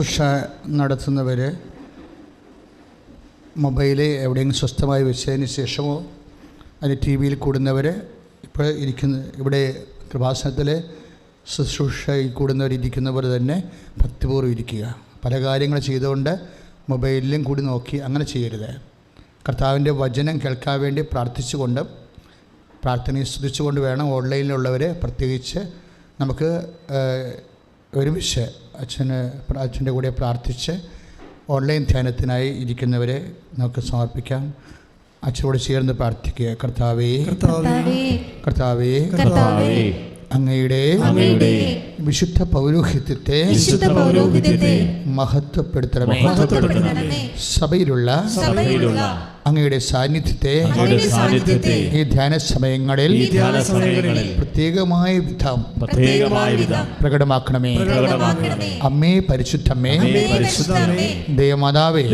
ശുശ്രൂഷ നടത്തുന്നവർ മൊബൈൽ എവിടെയെങ്കിലും സ്വസ്ഥമായി വെച്ചതിന് ശേഷമോ അതിന് ടി വിയിൽ കൂടുന്നവർ ഇപ്പോൾ ഇവിടെ കൃപാസനത്തിൽ ശുശ്രൂഷയിൽ കൂടുന്നവരിയ്ക്കുന്നവർ തന്നെ ഭക്തിപൂർവ്വം ഇരിക്കുക. പല കാര്യങ്ങൾ ചെയ്തുകൊണ്ട് മൊബൈലിലും കൂടി നോക്കി അങ്ങനെ ചെയ്യരുത്. കർത്താവിൻ്റെ വചനം കേൾക്കാൻ വേണ്ടി പ്രാർത്ഥിച്ചുകൊണ്ട് പ്രാർത്ഥനയെ സ്തുതിച്ചുകൊണ്ട് വേണം ഓൺലൈനിലുള്ളവർ പ്രത്യേകിച്ച് നമുക്ക് ഒരുമിച്ച് അച്ഛൻ്റെ കൂടെ പ്രാർത്ഥിച്ച് ഓൺലൈൻ ധ്യാനത്തിനായി ഇരിക്കുന്നവരെ നമുക്ക് സമർപ്പിക്കാം. അച്ഛനോട് ചേർന്ന് പ്രാർത്ഥിക്കുക. കർത്താവേ അങ്ങയുടെ വിശുദ്ധ പൗരോഹിത്യത്തെ മഹത്വപ്പെടുത്തണമേ. സഭയിലുള്ള അങ്ങയുടെ സാന്നിധ്യത്തെ ഈ ധ്യാന സമയങ്ങളിൽ പ്രത്യേകമായ വിധം പ്രകടമാക്കണമേ. അമ്മേ പരിശുദ്ധമ്മേ, ദൈവമാതാവേ,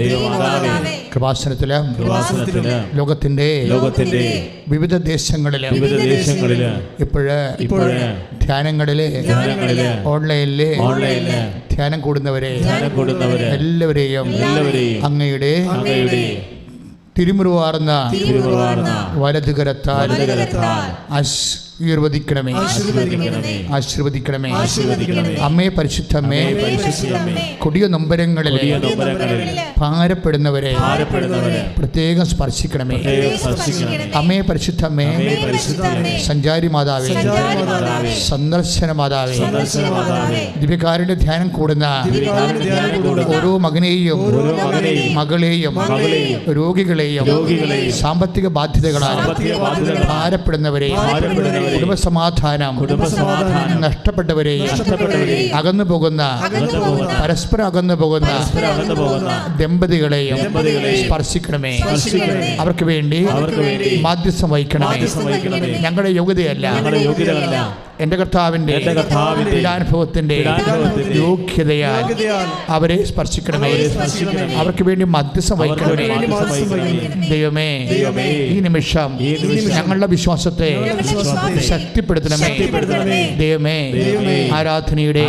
കൃപാസനത്തില് ലോകത്തിന്റെ വിവിധ ദേശങ്ങളില് ഇപ്പോഴ് ധ്യാനങ്ങളില് ഓൺലൈനില് ധ്യാനം കൂടുന്നവരെ എല്ലാവരെയും അങ്ങയുടെ തിരുമുറുവാർന്ന വലതുകരത്താൽ ആശീർവദിക്കണമേ. അമ്മേ പരിശുദ്ധമ്മേ, കൊടിയ നൊമ്പരങ്ങളിൽ ഭാരപ്പെടുന്നവരെ പ്രത്യേകം സ്പർശിക്കണമേ. അമ്മേ പരിശുദ്ധമ്മേ, സഞ്ചാരി മാതാവേ, സന്ദർശന മാതാവേ, ദിവ്യകാരുണ്യ ധ്യാനം കൂടുന്ന ഓരോ മകനെയും മകളെയും രോഗികളെയും സാമ്പത്തിക ബാധ്യതകളാൽ ഭാരപ്പെടുന്നവരെ, കുടുംബസമാധാനം നഷ്ടപ്പെട്ടവരെയും അകന്നു പോകുന്ന പരസ്പരം അകന്നു പോകുന്ന ദമ്പതികളെയും സ്പർശിക്കണമേ. അവർക്ക് വേണ്ടി മാധ്യസ്ഥം വഹിക്കണമേ. ഞങ്ങളുടെ യോഗ്യതയല്ല, എൻ്റെ കർത്താവിൻ്റെ പീഡാനുഭവത്തിൻ്റെ യോഗ്യതയാൽ അവരെ സ്പർശിക്കണമേ. അവർക്ക് വേണ്ടി മധ്യസ്ഥം വഹിക്കണമേ. ദൈവമേ, ഈ നിമിഷം ഞങ്ങളുടെ വിശ്വാസത്തെ ശക്തിപ്പെടുത്തണമേ. ദൈവമേ, ആരാധനയുടെ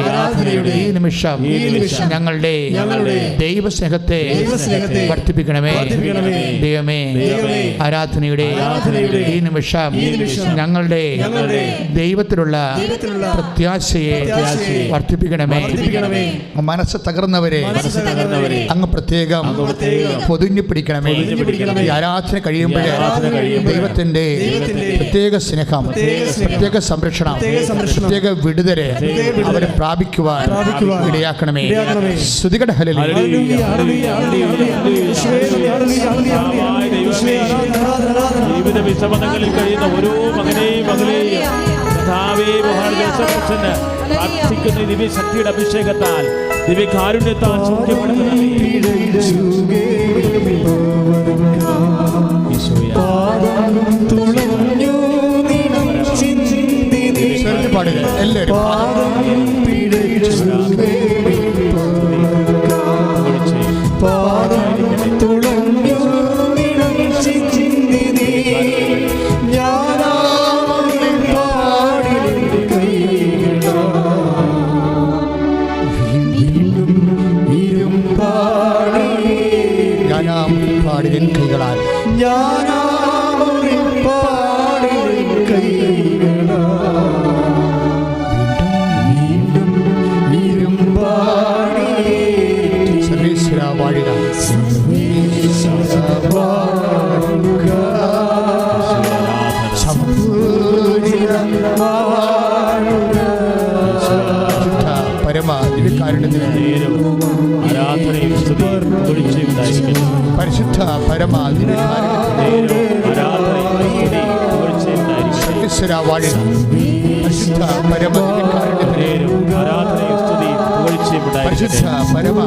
ഈ നിമിഷം ഞങ്ങളുടെ ദൈവസ്നേഹത്തെ വർദ്ധിപ്പിക്കണമേ. ദൈവമേ, ആരാധനയുടെ ഈ നിമിഷം ഞങ്ങളുടെ ദൈവത്തിലുള്ള പ്രത്യാശയെ വർദ്ധിപ്പിക്കണമേ. മനസ്സ് തകർന്നവരെ അങ്ങ് പ്രത്യേകം പൊതിഞ്ഞു പിടിക്കണമേ. ഈ ആരാധന കഴിയുമ്പോഴേ ദൈവത്തിന്റെ പ്രത്യേക സ്നേഹം, പ്രത്യേക സംരക്ഷണം, പ്രത്യേക വിടുതല് അവരെ പ്രാപിക്കുവാൻ ഇടയാക്കണമേ. സ്തുതികട ഹല്ലേലൂയ. ജീവിത വിഷമങ്ങളിൽ കഴിയുന്ന ഓരോ മകനെയും മകളെയും പ്രാർത്ഥിക്കുന്ന ദിവ്യശക്തിയുടെ അഭിഷേകത്താൽ ദിവ്യകാരുണ്യത്താൽ കൈകളാൽ സർവേശ്വര വാഴുക. പരമ ദിവ്യകാരുണ്യത്തിന് പരിശുദ്ധ പരമ സർവേശ്വര വാഴുക. പരിശുദ്ധ പരമ പരിശുദ്ധ പരമ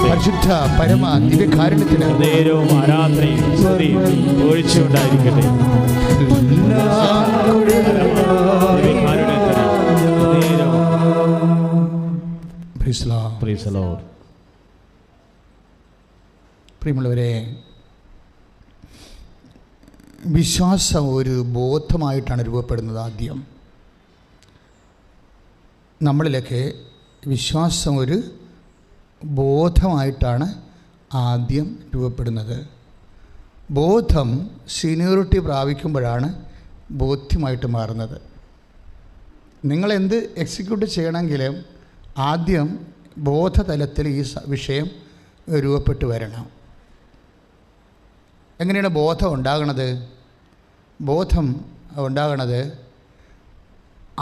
പരിശുദ്ധ പരമ ദിവ്യകാരുണ്യത്തിന് നേരവും ആരാധനയും സ്തുതിയും ഉണ്ടായിരിക്കട്ടെ. പ്രിയമുള്ളവരെ, വിശ്വാസം ഒരു ബോധമായിട്ടാണ് രൂപപ്പെടുന്നത്. ആദ്യം നമ്മളിലൊക്കെ വിശ്വാസം ഒരു ബോധമായിട്ടാണ് ആദ്യം രൂപപ്പെടുന്നത്. ബോധം സീനിയോറിറ്റി പ്രാപിക്കുമ്പോഴാണ് ബോധ്യമായിട്ട് മാറുന്നത്. നിങ്ങളെന്ത് എക്സിക്യൂട്ട് ചെയ്യണമെങ്കിലും ആദ്യം ബോധതലത്തിൽ ഈ വിഷയം രൂപപ്പെട്ടു വരണം. എങ്ങനെയാണ് ബോധം ഉണ്ടാകണത്? ബോധം ഉണ്ടാകണത്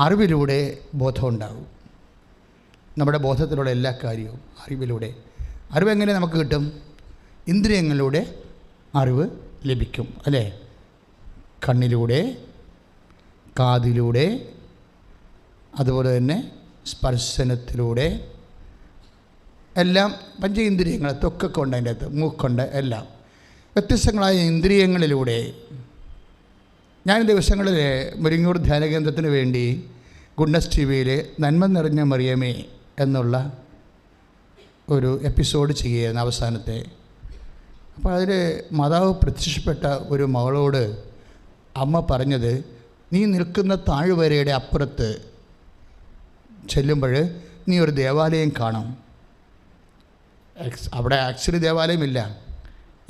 അറിവിലൂടെ ബോധം ഉണ്ടാകും. നമ്മുടെ ബോധത്തിലുള്ള എല്ലാ കാര്യവും അറിവിലൂടെ. അറിവെങ്ങനെ നമുക്ക് കിട്ടും? ഇന്ദ്രിയങ്ങളിലൂടെ അറിവ് ലഭിക്കും, അല്ലേ? കണ്ണിലൂടെ, കാതിലൂടെ, അതുപോലെ തന്നെ സ്പർശനത്തിലൂടെ, എല്ലാം പഞ്ചേന്ദ്രിയങ്ങൾ, ത്വക്കൊക്കെ ഉണ്ട് അതിൻ്റെ അകത്ത്, മൂക്കുണ്ട്, എല്ലാം വ്യത്യസ്തങ്ങളായ ഇന്ദ്രിയങ്ങളിലൂടെ. ഞാൻ ദിവസങ്ങളിൽ മുരിങ്ങൂർ ധ്യാനകേന്ദ്രത്തിന് വേണ്ടി ഗുഡ്നസ് ടി വിയിൽ നന്മ നിറഞ്ഞ മറിയമേ എന്നുള്ള ഒരു എപ്പിസോഡ് ചെയ്യുകയായിരുന്നു അവസാനത്തെ. അപ്പോൾ അതിൽ മാതാവ് പ്രത്യക്ഷപ്പെട്ട ഒരു മകളോട് അമ്മ പറഞ്ഞത്, നീ നിൽക്കുന്ന താഴ്വരയുടെ അപ്പുറത്ത് ചെല്ലുമ്പോൾ നീ ഒരു ദേവാലയം കാണും. അവിടെ ആക്ച്വലി ദേവാലയമില്ല.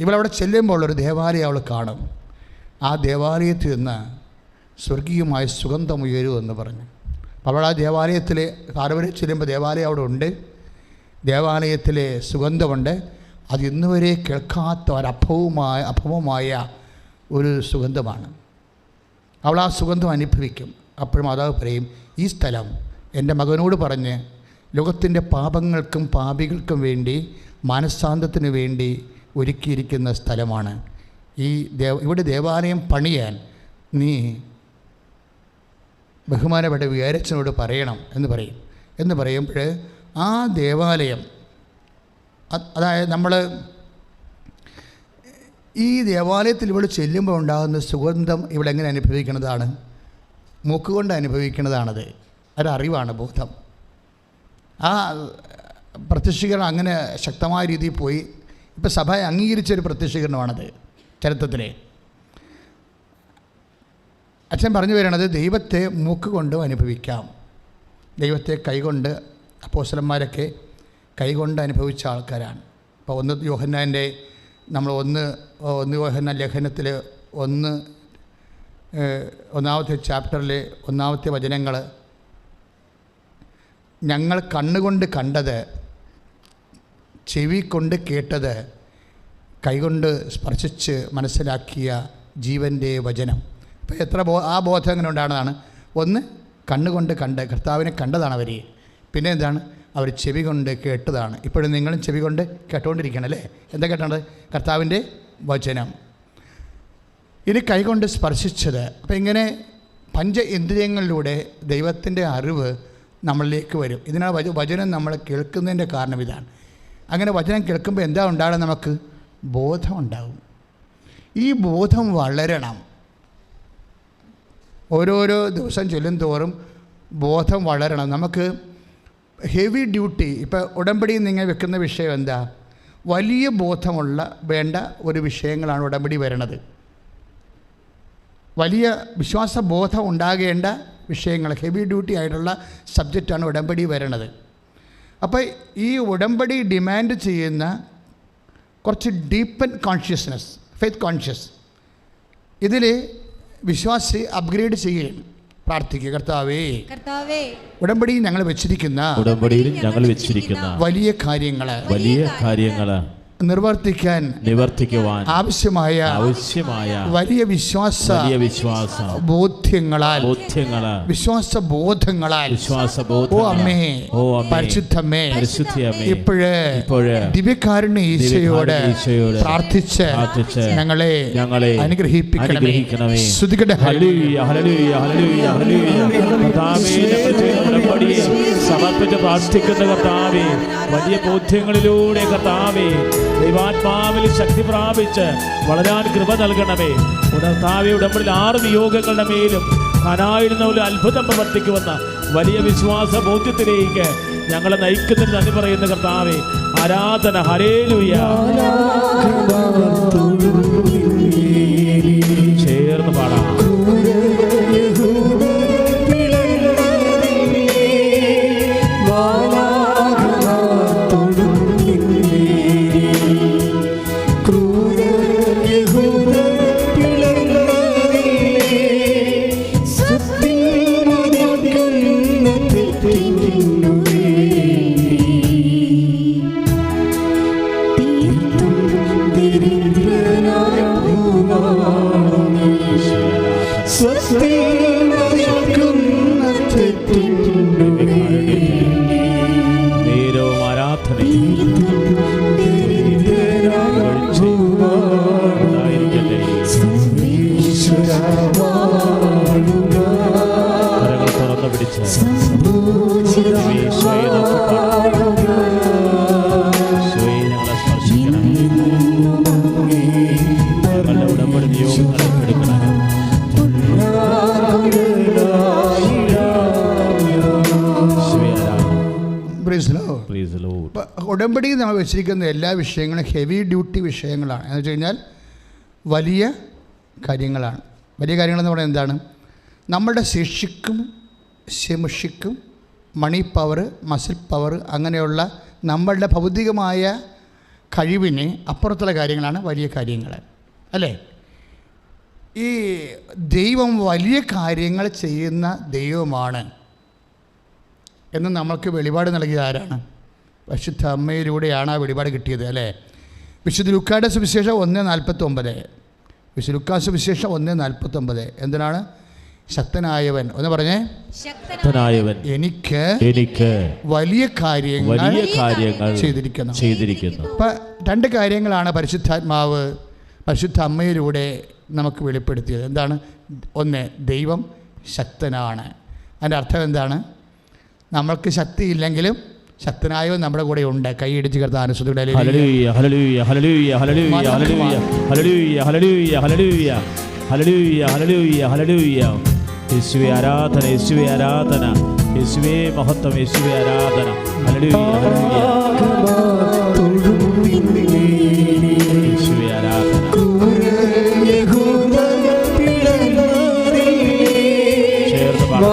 ഇവളവിടെ ചെല്ലുമ്പോൾ ഒരു ദേവാലയം അവൾ കാണും. ആ ദേവാലയത്തിൽ നിന്ന് സ്വർഗീയമായ സുഗന്ധം ഉയരുമെന്ന് പറഞ്ഞു. അവൾ ആ ദേവാലയത്തിൽ താഴ്വര ചെല്ലുമ്പോൾ ദേവാലയം അവിടെ ഉണ്ട്. ദേവാലയത്തിലെ സുഗന്ധമുണ്ട്. അത് ഇന്നുവരെ കേൾക്കാത്ത അഭവമായ ഒരു സുഗന്ധമാണ്. അവൾ ആ സുഗന്ധം അനുഭവിക്കും. അപ്പോഴും മാതാവ് പറയും, ഈ സ്ഥലം എൻ്റെ മകനോട് പറഞ്ഞ് ലോകത്തിൻ്റെ പാപങ്ങൾക്കും പാപികൾക്കും വേണ്ടി മാനസാന്തത്തിന് വേണ്ടി ഒരുക്കിയിരിക്കുന്ന സ്ഥലമാണ്. ഇവിടെ ദേവാലയം പണിയാൻ നീ ബഹുമാനപ്പെട്ട വികാരച്ചനോട് പറയണം എന്ന് പറയുമ്പോൾ ആ ദേവാലയം, അതായത് നമ്മൾ ഈ ദേവാലയത്തിൽ ഇവിടെ ചെല്ലുമ്പോൾ ഉണ്ടാകുന്ന സുഗന്ധം ഇവിടെ എങ്ങനെ അനുഭവിക്കുന്നതാണ്? മൂക്കുകൊണ്ട് അനുഭവിക്കുന്നതാണത്. ഒരറിവാണ് ബോധം. ആ പ്രത്യക്ഷീകരണം അങ്ങനെ ശക്തമായ രീതിയിൽ പോയി. ഇപ്പം സഭ അംഗീകരിച്ചൊരു പ്രത്യക്ഷീകരണമാണത് ചരിത്രത്തിലെ. അച്ഛൻ പറഞ്ഞു വരണത് ദൈവത്തെ മൂക്ക് കൊണ്ടും അനുഭവിക്കാം, ദൈവത്തെ കൈകൊണ്ട്. അപ്പോസ്തലന്മാരൊക്കെ കൈകൊണ്ട് അനുഭവിച്ച ആൾക്കാരാണ്. ഇപ്പോൾ ഒന്ന് യോഹന്നാൻ ലേഖനത്തിൽ ഒന്നാമത്തെ ചാപ്റ്ററിൽ 1-ാമത്തെ വചനങ്ങൾ, ഞങ്ങൾ കണ്ണുകൊണ്ട് കണ്ടത്, ചെവി കൊണ്ട് കേട്ടത്, കൈകൊണ്ട് സ്പർശിച്ച് മനസ്സിലാക്കിയ ജീവൻ്റെ വചനം. ഇപ്പോൾ ആ ബോധം എങ്ങനെ ഉണ്ടാകുന്നതാണ്? ഒന്ന്, കണ്ണുകൊണ്ട് കർത്താവിനെ കണ്ടതാണ് അവർ. പിന്നെ എന്താണ്? അവർ ചെവി കൊണ്ട് കേട്ടതാണ്. ഇപ്പോഴും നിങ്ങളും ചെവി കൊണ്ട് കേട്ടുകൊണ്ടിരിക്കണം, അല്ലേ? എന്താ കേട്ടത്? കർത്താവിൻ്റെ വചനം. ഇനി കൈകൊണ്ട് സ്പർശിച്ചത്. അപ്പോൾ ഇങ്ങനെ പഞ്ച ഇന്ദ്രിയങ്ങളിലൂടെ ദൈവത്തിൻ്റെ അറിവ് നമ്മളിലേക്ക് വരും. ഇതിനാണ് വചനം നമ്മൾ കേൾക്കുന്നതിൻ്റെ കാരണം ഇതാണ്. അങ്ങനെ വചനം കേൾക്കുമ്പോൾ എന്താ ഉണ്ടാകണം? നമുക്ക് ബോധം ഉണ്ടാകും. ഈ ബോധം വളരണം. ഓരോരോ ദിവസം ചൊല്ലും തോറും ബോധം വളരണം. നമുക്ക് ഹെവി ഡ്യൂട്ടി, ഇപ്പോൾ ഉടമ്പടിയിൽ നിങ്ങൾ വെക്കുന്ന വിഷയം എന്താ? വലിയ ബോധമുള്ള വേണ്ട ഒരു വിഷയങ്ങളാണ് ഉടമ്പടി വരണത്. വലിയ വിശ്വാസബോധം ഉണ്ടാകേണ്ട വിഷയങ്ങൾ, ഹെവി ഡ്യൂട്ടി ആയിട്ടുള്ള സബ്ജക്റ്റാണ് ഉടമ്പടി വരണത്. അപ്പോൾ ഈ ഉടമ്പടി ഡിമാൻഡ് ചെയ്യുന്ന കുറച്ച് ഡീപ്പൻ കോൺഷ്യസ്നെസ്, ഫെയ്ത്ത് കോൺഷ്യസ്, ഇതിൽ വിശ്വാസി അപ്ഗ്രേഡ് ചെയ്യുകയും പ്രാർത്ഥിക്കുക. കർത്താവേ, ഉടമ്പടിയിൽ ഞങ്ങൾ വെച്ചിരിക്കുന്ന വലിയ കാര്യങ്ങൾ നിവർത്തിക്കുവാൻ ആവശ്യമായ വലിയ വിശ്വാസ ബോധ്യങ്ങളാൽ ഓ അമ്മേ, പരിശുദ്ധമ്മേ, ഇപ്പോഴ് ദിവ്യകാരുണ്യ ഈശോയോട് പ്രാർത്ഥിച്ച് ഞങ്ങളെ അനുഗ്രഹിപ്പിക്കണമേ. ശ്രുതികടെ സമർപ്പിച്ച് പ്രാർത്ഥിക്കുന്ന കർത്താവേ, വലിയ ബോധ്യങ്ങളിലൂടെ കർത്താവേ ദൈവാത്മാവിൽ ശക്തി പ്രാപിച്ച് വളരാൻ കൃപ നൽകണമേ. കർത്താവേ, ഉടമ്പടിയിൽ 6 നിയോഗങ്ങളുടെ മേലും ഖനായിരുന്ന ഒരു അത്ഭുതം പ്രവർത്തിക്കുമെന്ന വലിയ വിശ്വാസ ബോധ്യത്തിലേക്ക് ഞങ്ങളെ നയിക്കുന്നതിന് നന്ദി പറയുന്ന കർത്താവേ, ആരാധന. ഹല്ലേലൂയ. ചേർന്ന് പാടാം. നേരവും ആരാധനയും ഉണ്ടായിരിക്കട്ടെ. കരങ്ങൾ തുറന്നു പിടിച്ച് ഈശോയെ നോക്കി പാടാം. ഈശോയെ ഞങ്ങളെ സ്പർശിക്കണം. ഞങ്ങളുടെ ഉടമ്പടി നിയോഗങ്ങളെ എടുക്കണം. ഉടമ്പടി നമ്മൾ വെച്ചിരിക്കുന്ന എല്ലാ വിഷയങ്ങളും ഹെവി ഡ്യൂട്ടി വിഷയങ്ങളാണ്. എന്ന് വെച്ച് കഴിഞ്ഞാൽ വലിയ കാര്യങ്ങളാണ്. വലിയ കാര്യങ്ങളെന്ന് പറയുന്നത് എന്താണ്? നമ്മുടെ ശേഷിക്കും ശേഷിക്കും മണി പവർ, മസിൽ പവർ, അങ്ങനെയുള്ള നമ്മളുടെ ഭൗതികമായ കഴിവിന് അപ്പുറത്തുള്ള കാര്യങ്ങളാണ് വലിയ കാര്യങ്ങൾ, അല്ലേ? ഈ ദൈവം വലിയ കാര്യങ്ങൾ ചെയ്യുന്ന ദൈവമാണ് എന്ന് നമ്മൾക്ക് വെളിപാട് നൽകിയത് ആരാണ്? പരിശുദ്ധ അമ്മയിലൂടെയാണ് ആ വെളിപാട് കിട്ടിയത്, അല്ലേ? വിശുദ്ധ ലൂക്കായുടെ സുവിശേഷം 1:49. വിശുദ്ധ ലൂക്കായുടെ സുവിശേഷം 1:49 എന്തിനാണ്? ശക്തനായവൻ ഒന്ന് പറഞ്ഞേ, ശക്തനായവൻ എനിക്ക് വലിയ കാര്യങ്ങൾ ചെയ്തിരിക്കുന്നു. അപ്പം 2 കാര്യങ്ങളാണ് പരിശുദ്ധാത്മാവ് പരിശുദ്ധ അമ്മയിലൂടെ നമുക്ക് വെളിപ്പെടുത്തിയത്. എന്താണ്? ഒന്ന്, ദൈവം ശക്തനാണ്. അതിൻ്റെ അർത്ഥം എന്താണ്? നമ്മൾക്ക് ശക്തിയില്ലെങ്കിലും ശക്തനായവൻ നമ്മുടെ കൂടെ ഉണ്ട്. കൈയിടിച്ച് കർത്താവിനെ യേശുവേ ആരാധന, യേശുവേ ആരാധന, യേശുവേ മഹത്വം, യേശുവേ ആരാധന. യേശുവേ ആരാധന. ചേർന്ന് പാടാം.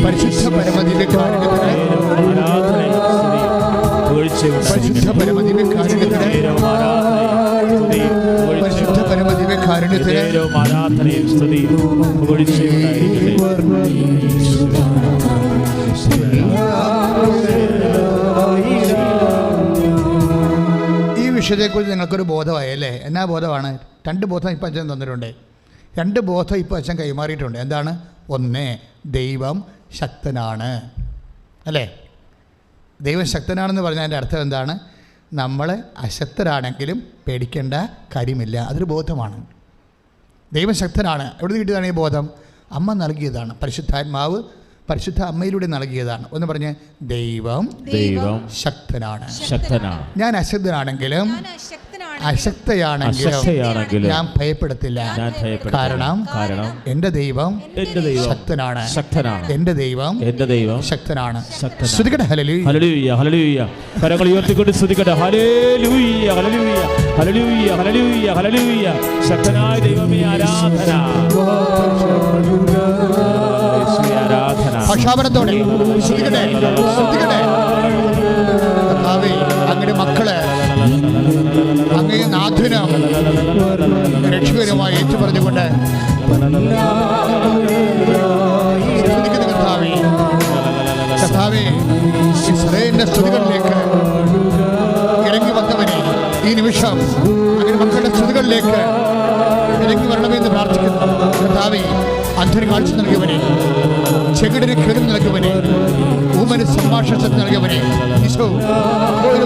പരിശുദ്ധ പരമദിവ്യകാരുണ്യത്തിന് പരിശുദ്ധ പരമദിവ്യകാരുണ്യത്തിന് പരിശുദ്ധ പരമദിവ്യകാരുണ്യത്തിന് ആരാധനയും സ്തുതിയും ഈ വിഷയത്തെക്കുറിച്ച് നിങ്ങൾക്കൊരു ബോധമായല്ലേ? എന്നാ ബോധമാണ്? 2 ബോധം ഇപ്പം അച്ഛൻ തന്നിട്ടുണ്ട്. 2 ബോധം ഇപ്പോൾ അച്ഛൻ കൈമാറിയിട്ടുണ്ട്. എന്താണ്? ഒന്ന്, ദൈവം ശക്തനാണ്, അല്ലേ? ദൈവം ശക്തനാണെന്ന് പറഞ്ഞാൽ അതിൻ്റെ അർത്ഥം എന്താണ്? നമ്മൾ അശക്തരാണെങ്കിലും പേടിക്കേണ്ട കാര്യമില്ല. അതൊരു ബോധമാണ്. ദൈവം ശക്തനാണ്. എവിടെ കിട്ടിയതാണ് ഈ ബോധം? അമ്മ നൽകിയതാണ്. പരിശുദ്ധാത്മാവ് പരിശുദ്ധ അമ്മയിലൂടെ നൽകിയതാണ്. ഒന്ന് പറഞ്ഞ്, ദൈവം ശക്തനാണ്. ഞാൻ അശക്തനാണെങ്കിലും അശക്തയാണെങ്കിലും ഞാൻ ഭയപ്പെടത്തില്ല. കാരണം എൻ്റെ ദൈവം ശക്തനാണ്. എൻ്റെ ദൈവം ശക്തനാണ്. സ്തുതിക്കട്ടെ. ഹല്ലേലൂയ, ഹല്ലേലൂയ. കരങ്ങൾ ഉയർത്തിക്കൊണ്ട് സ്തുതിക്കട്ടെ. ഹല്ലേലൂയ, ഹല്ലേലൂയ, ഹല്ലേലൂയ, ഹല്ലേലൂയ, ഹല്ലേലൂയ. ശക്തനായ ദൈവമേ ആരാധന. ഭാഷാപരത്തോടെ സ്തുതിക്കട്ടെ, സ്തുതിക്കട്ടെ. അങ്ങയുടെ മക്കള് അങ്ങേ നാഥനും രക്ഷകരുമായി ഏറ്റു പറഞ്ഞുകൊണ്ട് സ്തുതിക്കുന്ന കർത്താവേ, കർത്താവേ, ഇസ്രായേലിന്റെ സ്തുതികളിലേക്ക് ഇറങ്ങി വന്നവനെ ഈ നിമിഷം അങ്ങനെ മക്കളുടെ സ്തുതികളിലേക്ക് ഇറങ്ങി വരണമെന്ന് പ്രാർത്ഥിക്കുന്നു. കർത്താവേ, അന്ധന് കാഴ്ച നൽകിയവനെ, ചെകിടിന് കേൾവി നൽകിയവനെ, ഊമന് സംഭാഷണം നൽകിയവനെ, ഈശോ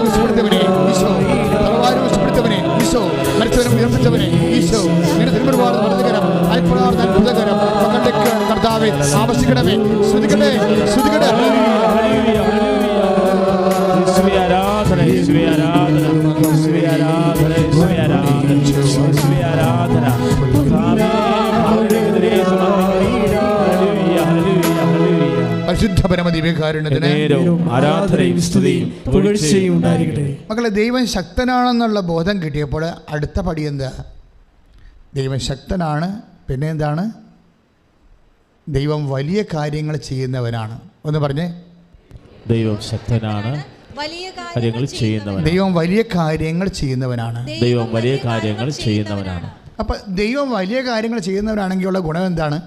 വിസ്മൃത്തവനെ, ഈശോ തലവാരം വിസ്മൃത്തവനെ, ഈശോ മരിച്ചവനെ ഉയർപ്പിച്ചവനെ, ഈശോ നിന്റെ തിരുമുറുപാട് നടന്നുകരം അത്ഭുതം അത്ഭുതകരം മക്കളിലേക്ക് കർത്താവേ ആവശ്യിക്കണമേ. ശ്രുതിക്കട്ടെ, ശ്രുതിക്കട്ടെ. ആരാധന, ആരാധന, ആരാധന, ആരാധന. പരിശുദ്ധ പരിശുദ്ധ പരമ ദിവ്യകാരുണ്യത്തിന് ആരാധനയും സ്തുതിയും പുകഴ്ചയും ഉണ്ടായിരിക്കട്ടെ. മക്കളെ, ദൈവം ശക്തനാണെന്നുള്ള ബോധം കിട്ടിയപ്പോൾ അടുത്ത പടി എന്താ? ദൈവം ശക്തനാണ്, പിന്നെ എന്താണ്? ദൈവം വലിയ കാര്യങ്ങൾ ചെയ്യുന്നവനാണ്. ഒന്ന് പറഞ്ഞേ, ദൈവം ശക്തനാണ്, കാര്യങ്ങൾ ചെയ്യുന്നവൻ. ദൈവം വലിയ കാര്യങ്ങൾ ചെയ്യുന്നവനാണ്. ദൈവം വലിയ കാര്യങ്ങൾ ചെയ്യുന്നവനാണ്. അപ്പം ദൈവം വലിയ കാര്യങ്ങൾ ചെയ്യുന്നവനാണെങ്കിലുള്ള ഗുണം എന്താണ്?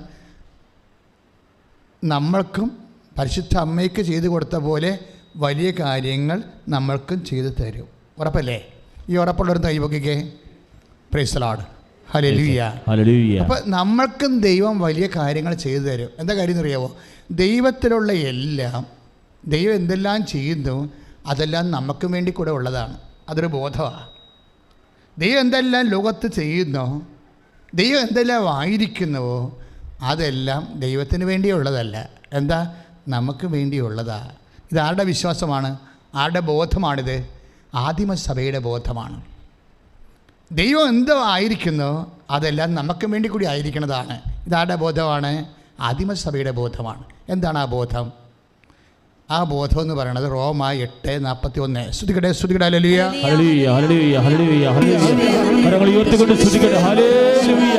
നമ്മൾക്കും പരിശുദ്ധ അമ്മയ്ക്ക് ചെയ്തു കൊടുത്ത പോലെ വലിയ കാര്യങ്ങൾ നമ്മൾക്കും ചെയ്തു തരും. ഉറപ്പല്ലേ? ഈ ഉറപ്പുള്ളൊരു കൈവയ്ക്കേ. Praise the Lord. ഹല്ലേലൂയ. അപ്പം നമ്മൾക്കും ദൈവം വലിയ കാര്യങ്ങൾ ചെയ്തു തരും. എന്താ കാര്യം എന്നറിയാമോ? ദൈവത്തിലുള്ള എല്ലാം, ദൈവം എന്തെല്ലാം ചെയ്യുന്നു അതെല്ലാം നമുക്കും വേണ്ടി കൂടെ ഉള്ളതാണ്. അതൊരു ബോധമാണ്. ദൈവം എന്തെല്ലാം ലോകത്ത് ചെയ്യുന്നോ, ദൈവം എന്തെല്ലാം ആയിരിക്കുന്നുവോ അതെല്ലാം ദൈവത്തിന് വേണ്ടിയുള്ളതല്ല. എന്താ? നമുക്ക് വേണ്ടിയുള്ളതാണ്. ഇതാരുടെ വിശ്വാസമാണ്? ആരുടെ ബോധമാണിത്? ആദിമസഭയുടെ ബോധമാണ്. ദൈവം എന്തോ ആയിരിക്കുന്നോ അതെല്ലാം നമുക്ക് വേണ്ടി കൂടി ആയിരിക്കുന്നതാണ്. ഇതാരുടെ ബോധമാണ്? ആദിമസഭയുടെ ബോധമാണ്. എന്താണ് ആ ബോധം? ആ ബോധം എന്ന് പറയുന്നത് റോമ 8:41. സ്തുതിക്കട്ടെ, സ്തുതിക്കട്ടെ. ഹല്ലേലൂയ, ഹല്ലേലൂയ, ഹല്ലേലൂയ, ഹല്ലേലൂയ, ഹല്ലേലൂയ. കരങ്ങൾ ഉയർത്തിക്കൊണ്ട് സ്തുതിക്കട്ടെ. ഹല്ലേലൂയ,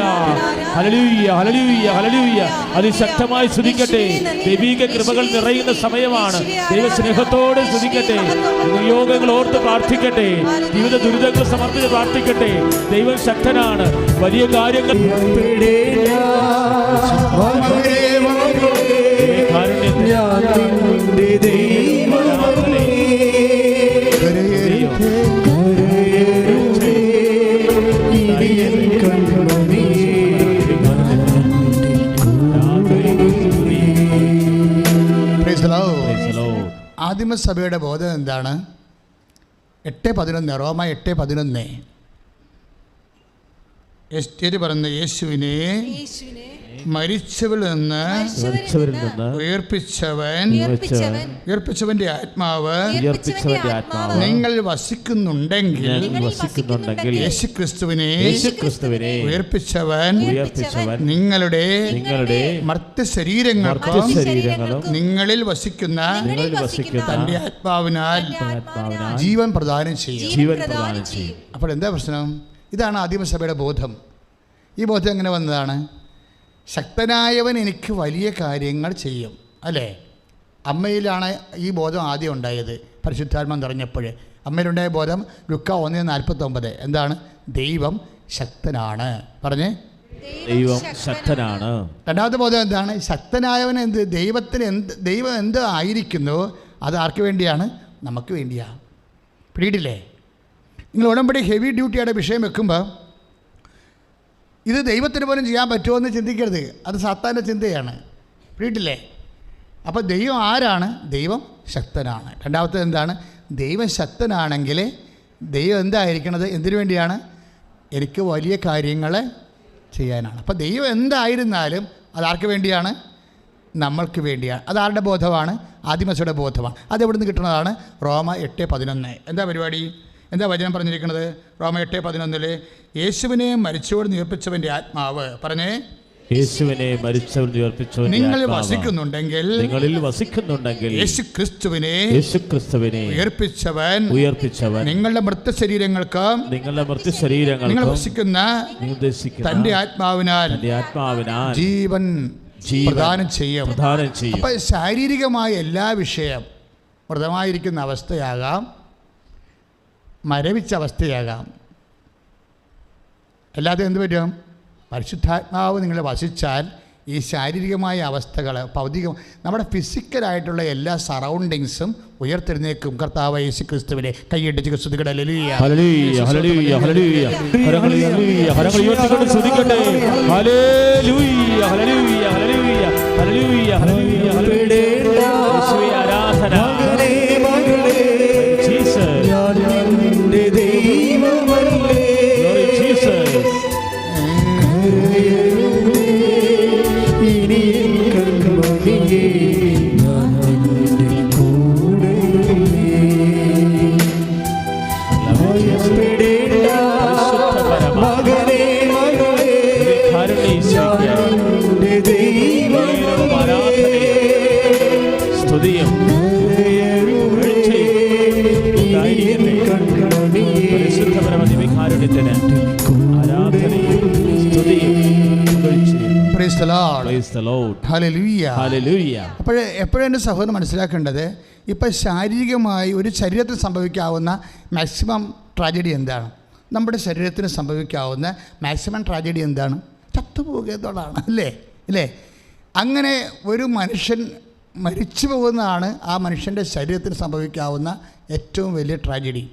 ഹല്ലേലൂയ, ഹല്ലേലൂയ, ഹല്ലേലൂയ. അതിശക്തമായി സ്തുതിക്കട്ടെ. ദൈവിക കൃപകൾ നിറയുന്ന സമയമാണ്. ദൈവസ്നേഹത്തോടെ സ്തുതിക്കട്ടെ. നിയോഗങ്ങൾ ഓർത്ത് പ്രാർത്ഥിക്കട്ടെ. ജീവിത ദുരിതങ്ങൾ സമർപ്പിച്ച് പ്രാർത്ഥിക്കട്ടെ. ദൈവം ശക്തനാണ്, വലിയ കാര്യങ്ങൾ ആദിമസഭയുടെ ബോധം എന്താണ്? 8:11, റോമ 8:11. എസ്റ്റേര് പറയുന്ന യേശുവിനെ മരിച്ചവരിൽ നിന്ന് ഉയർപ്പിച്ചവന്റെ ആത്മാവ് നിങ്ങൾ വസിക്കുന്നുണ്ടെങ്കിൽ യേശുക്രിസ്തുവിനെ ഉയർപ്പിച്ചവൻ നിങ്ങളുടെ മർത്യശരീരങ്ങൾക്കും നിങ്ങളിൽ വസിക്കുന്ന തന്റെ ആത്മാവിനാൽ ജീവൻ പ്രദാനം ചെയ്യും. അപ്പോൾ എന്താ പ്രശ്നം? ഇതാണ് ആദിമസഭയുടെ ബോധം. ഈ ബോധം എങ്ങനെ വന്നതാണ്? ശക്തനായവൻ എനിക്ക് വലിയ കാര്യങ്ങൾ ചെയ്യും, അല്ലേ? അമ്മയിലാണ് ഈ ബോധം ആദ്യം ഉണ്ടായത്. പരിശുദ്ധാത്മ നിറഞ്ഞപ്പോൾ അമ്മയിലുണ്ടായ ബോധം ലുക്ക 1:49. എന്താണ്? ദൈവം ശക്തനാണ്. പറഞ്ഞേ, ദൈവം ശക്തനാണ്. രണ്ടാമത്തെ ബോധം എന്താണ്? ശക്തനായവൻ ദൈവം എന്ത് ആയിരിക്കുന്നു അത് ആർക്ക് വേണ്ടിയാണ്? നമുക്ക് വേണ്ടിയാണ്. പിടിയിട്ടില്ലേ? നിങ്ങൾ ഉടമ്പടി ഹെവി ഡ്യൂട്ടിയുടെ വിഷയം വെക്കുമ്പോൾ ഇത് ദൈവത്തിന് പോലും ചെയ്യാൻ പറ്റുമോ എന്ന് ചിന്തിക്കരുത്. അത് സാത്താൻ്റെ ചിന്തയാണ്. പിടിയിട്ടില്ലേ? അപ്പോൾ ദൈവം ആരാണ്? ദൈവം ശക്തനാണ്. രണ്ടാമത്തേത് എന്താണ്? ദൈവം ശക്തനാണെങ്കിൽ ദൈവം എന്തായിരിക്കണത്? എന്തിനു വേണ്ടിയാണ്? എനിക്ക് വലിയ കാര്യങ്ങൾ ചെയ്യാനാണ്. അപ്പോൾ ദൈവം എന്തായിരുന്നാലും അതാർക്ക് വേണ്ടിയാണ്? നമ്മൾക്ക് വേണ്ടിയാണ്. അതാരുടെ ബോധമാണ്? ആദിമസഭയുടെ ബോധമാണ്. അതെവിടെ നിന്ന് കിട്ടുന്നതാണ്? റോമ 8:11. എന്താ പരിപാടി? എന്താ വചനം പറഞ്ഞിരിക്കുന്നത്? റോമ 8:11 യേശുവിനെ മരിച്ചവർ ഉയർപ്പിച്ചവന്റെ ആത്മാവ്. പറഞ്ഞേ, യേശുവിനെ മരിച്ചവർ ഉയർപ്പിച്ചവന്റെ നിങ്ങളിൽ വസിക്കുന്നുണ്ടെങ്കിൽ യേശുക്രിസ്തുവിനെ ഉയർപ്പിച്ചവൻ നിങ്ങളുടെ മൃതശരീരങ്ങൾക്കും നിങ്ങൾ വസിക്കുന്ന തന്റെ ആത്മാവിനാൽ ജീവൻ പ്രദാനം ചെയ്യും. അപ്പോൾ ശാരീരികമായ എല്ലാ വിഷയം മൃതമായിരിക്കുന്ന അവസ്ഥയാകാം, മരവിച്ച അവസ്ഥയാകാം. അല്ലാതെ എന്ത് പറ്റും? പരിശുദ്ധാത്മാവ് നിങ്ങൾ വസിച്ചാൽ ഈ ശാരീരികമായ അവസ്ഥകൾ, ഭൗതികം, നമ്മുടെ ഫിസിക്കലായിട്ടുള്ള എല്ലാ സറൗണ്ടിങ്സും ഉയർത്തെഴുന്നേക്കും. കർത്താവ് യേശുക്രിസ്തുവിനെ കൈയിടിച്ച് സ്തുതിക്കട്ടെ. ഹല്ലേലൂയ, ഹല്ലേലൂയ, ഹല്ലേലൂയ, ഹല്ലേലൂയ. ഹല്ലേലൂയ, ഹല്ലേലൂയ, ഹല്ലേലൂയ, ഹല്ലേലൂയ. യേശുവേ ആരാധന. ദൈവം ആരാധന ആരാധനയും സ്തുതിയും Praise the Lord. Praise the Lord. Hallelujah. Hallelujah. എപ്പോഴും എൻ്റെ സഹോദരൻ മനസ്സിലാക്കേണ്ടത് ഇപ്പം ശാരീരികമായി ഒരു ശരീരത്തിൽ സംഭവിക്കാവുന്ന മാക്സിമം ട്രാജഡി എന്താണ്? നമ്മുടെ ശരീരത്തിന് സംഭവിക്കാവുന്ന മാക്സിമം ട്രാജഡി എന്താണ്? ചത്തുപോകുക എന്നുള്ളതാണ്. അല്ലേ? അങ്ങനെ ഒരു മനുഷ്യൻ മരിച്ചു പോകുന്നതാണ് ആ മനുഷ്യൻ്റെ ശരീരത്തിന് സംഭവിക്കാവുന്ന ഏറ്റവും വലിയ ട്രാജഡി.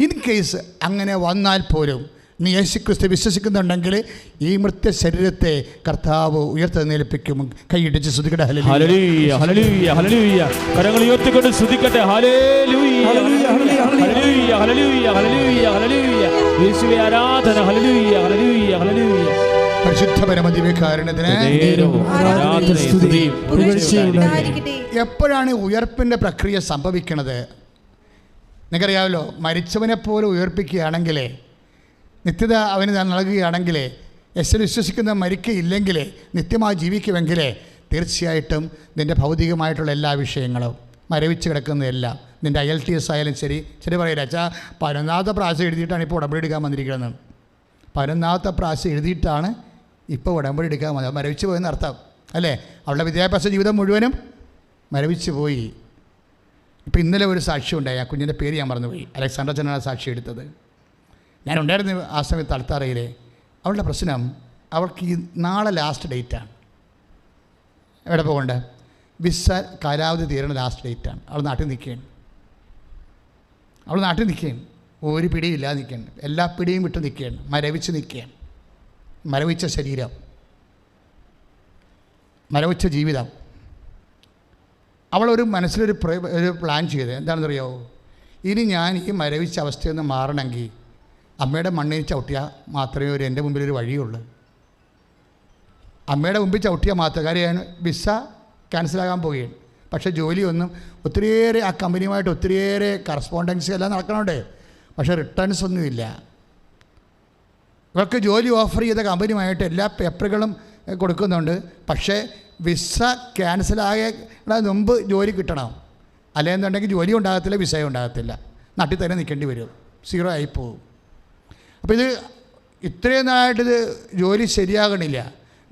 ഇൻ കേസ് അങ്ങനെ വന്നാൽ പോലും നീ യേശുക്രിസ്തു വിശ്വസിക്കുന്നുണ്ടെങ്കിൽ ഈ മൃത്യ ശരീരത്തെ കർത്താവ് ഉയർത്തെഴുന്നേൽപ്പിക്കും. കൈയിടിച്ച് സ്തുതിക്കട്ടെ. ഹല്ലേലൂയ, ഹല്ലേലൂയ, ഹല്ലേലൂയ. കരങ്ങൾ ഉയർത്തിക്കൊണ്ട് സ്തുതിക്കട്ടെ. ഹല്ലേലൂയ, ഹല്ലേലൂയ, ഹല്ലേലൂയ, ഹല്ലേലൂയ, ഹല്ലേലൂയ. യേശുവേ ആരാധന. ഹല്ലേലൂയ, ഹല്ലേലൂയ, ഹല്ലേലൂയ. പരിശുദ്ധ പരമദിവ്യകാരുണ്യത്തിന് ആരാധനയും സ്തുതിയും എപ്പോഴാണ് ഉയർപ്പിൻ്റെ പ്രക്രിയ സംഭവിക്കുന്നത്? നിങ്ങൾക്കറിയാമല്ലോ, മരിച്ചവനെപ്പോലെ ഉയർപ്പിക്കുകയാണെങ്കിൽ, നിത്യത അവന് നൽകുകയാണെങ്കിൽ, യേശുവിൽ വിശ്വസിക്കുന്ന മരിക്കയില്ലെങ്കിൽ നിത്യമായി ജീവിക്കുമെങ്കിൽ തീർച്ചയായിട്ടും നിൻ്റെ ഭൗതികമായിട്ടുള്ള എല്ലാ വിഷയങ്ങളും മരവിച്ച് കിടക്കുന്നതെല്ലാം, നിൻ്റെ IELTS ആയാലും ശരി പറയില്ല അച്ഛാ 11ാമത്തെ പ്രാവശ്യം എഴുതിയിട്ടാണ് ഇപ്പോൾ ഉടമ്പടി എടുക്കാൻ വന്നിരിക്കുന്നത്. 11ാമത്തെ പ്രാവശ്യം എഴുതിയിട്ടാണ് ഇപ്പോൾ ഉടമ്പടി എടുക്കാൻ വന്നത്. മരവിച്ച് പോയെന്ന് അർത്ഥം അല്ലേ? അവളുടെ വിദ്യാഭ്യാസ ജീവിതം മുഴുവനും മരവിച്ച് പോയി. ഇപ്പോൾ ഇന്നലെ ഒരു സാക്ഷ്യം ഉണ്ടായി. ആ കുഞ്ഞിൻ്റെ പേര് ഞാൻ മറന്നുപോയി. അലക്സാണ്ടർ അച്ഛനാണ് സാക്ഷി എടുത്തത്. ഞാനുണ്ടായിരുന്നു ആ സമയത്ത് അൾത്താറയിൽ. അവളുടെ പ്രശ്നം, അവൾക്ക് ഈ നാളെ ലാസ്റ്റ് ഡേറ്റാണ്. എവിടെ പോകണ്ട? വിസ കാലാവധി തീരണ ലാസ്റ്റ് ഡേറ്റാണ്. അവൾ നാട്ടിൽ നിൽക്കുകയാണ്. ഒരു പിടിയില്ലാതെ നിൽക്കുകയാണ്. എല്ലാ പിടിയും വിട്ട് നിൽക്കുകയാണ്. മരവിച്ച് നിൽക്കുകയാണ്. മരവിച്ച ശരീരം, മരവിച്ച ജീവിതം. അവളൊരു മനസ്സിലൊരു പ്ലാൻ ചെയ്ത് എന്താണെന്നറിയാമോ? ഇനി ഞാൻ ഈ മരവിച്ച അവസ്ഥയിൽ നിന്ന് മാറണമെങ്കിൽ അമ്മയുടെ മണ്ണിൽ ചവിട്ടിയാൽ മാത്രമേ എൻ്റെ മുമ്പിലൊരു വഴിയുള്ളൂ. അമ്മയുടെ മുമ്പിൽ ചവിട്ടിയാൽ മാത്രം. കാര്യം വിസ ക്യാൻസലാകാൻ പോവുകയാണ്. പക്ഷേ ജോലിയൊന്നും ഒത്തിരിയേറെ ആ കമ്പനിയുമായിട്ട് ഒത്തിരിയേറെ കറസ്പോണ്ടൻസി എല്ലാം നടക്കണുണ്ട്. പക്ഷേ റിട്ടേൺസ് ഒന്നുമില്ല. ഇവർക്ക് ജോലി ഓഫർ ചെയ്ത കമ്പനിയുമായിട്ട് എല്ലാ പേപ്പറുകളും കൊടുക്കുന്നുണ്ട്. പക്ഷേ വിസ ക്യാൻസലാകുന്നതിന് മുമ്പ് ജോലി കിട്ടണം. അല്ലെന്നുണ്ടെങ്കിൽ ജോലി ഉണ്ടാകത്തില്ല, വിസയും ഉണ്ടാകത്തില്ല. നാട്ടിൽ തന്നെ നിൽക്കേണ്ടി വരും. 0 ആയിപ്പോവും. അപ്പോൾ ഇത് ഇത്രയും നാളായിട്ടിത് ജോലി ശരിയാകണില്ല.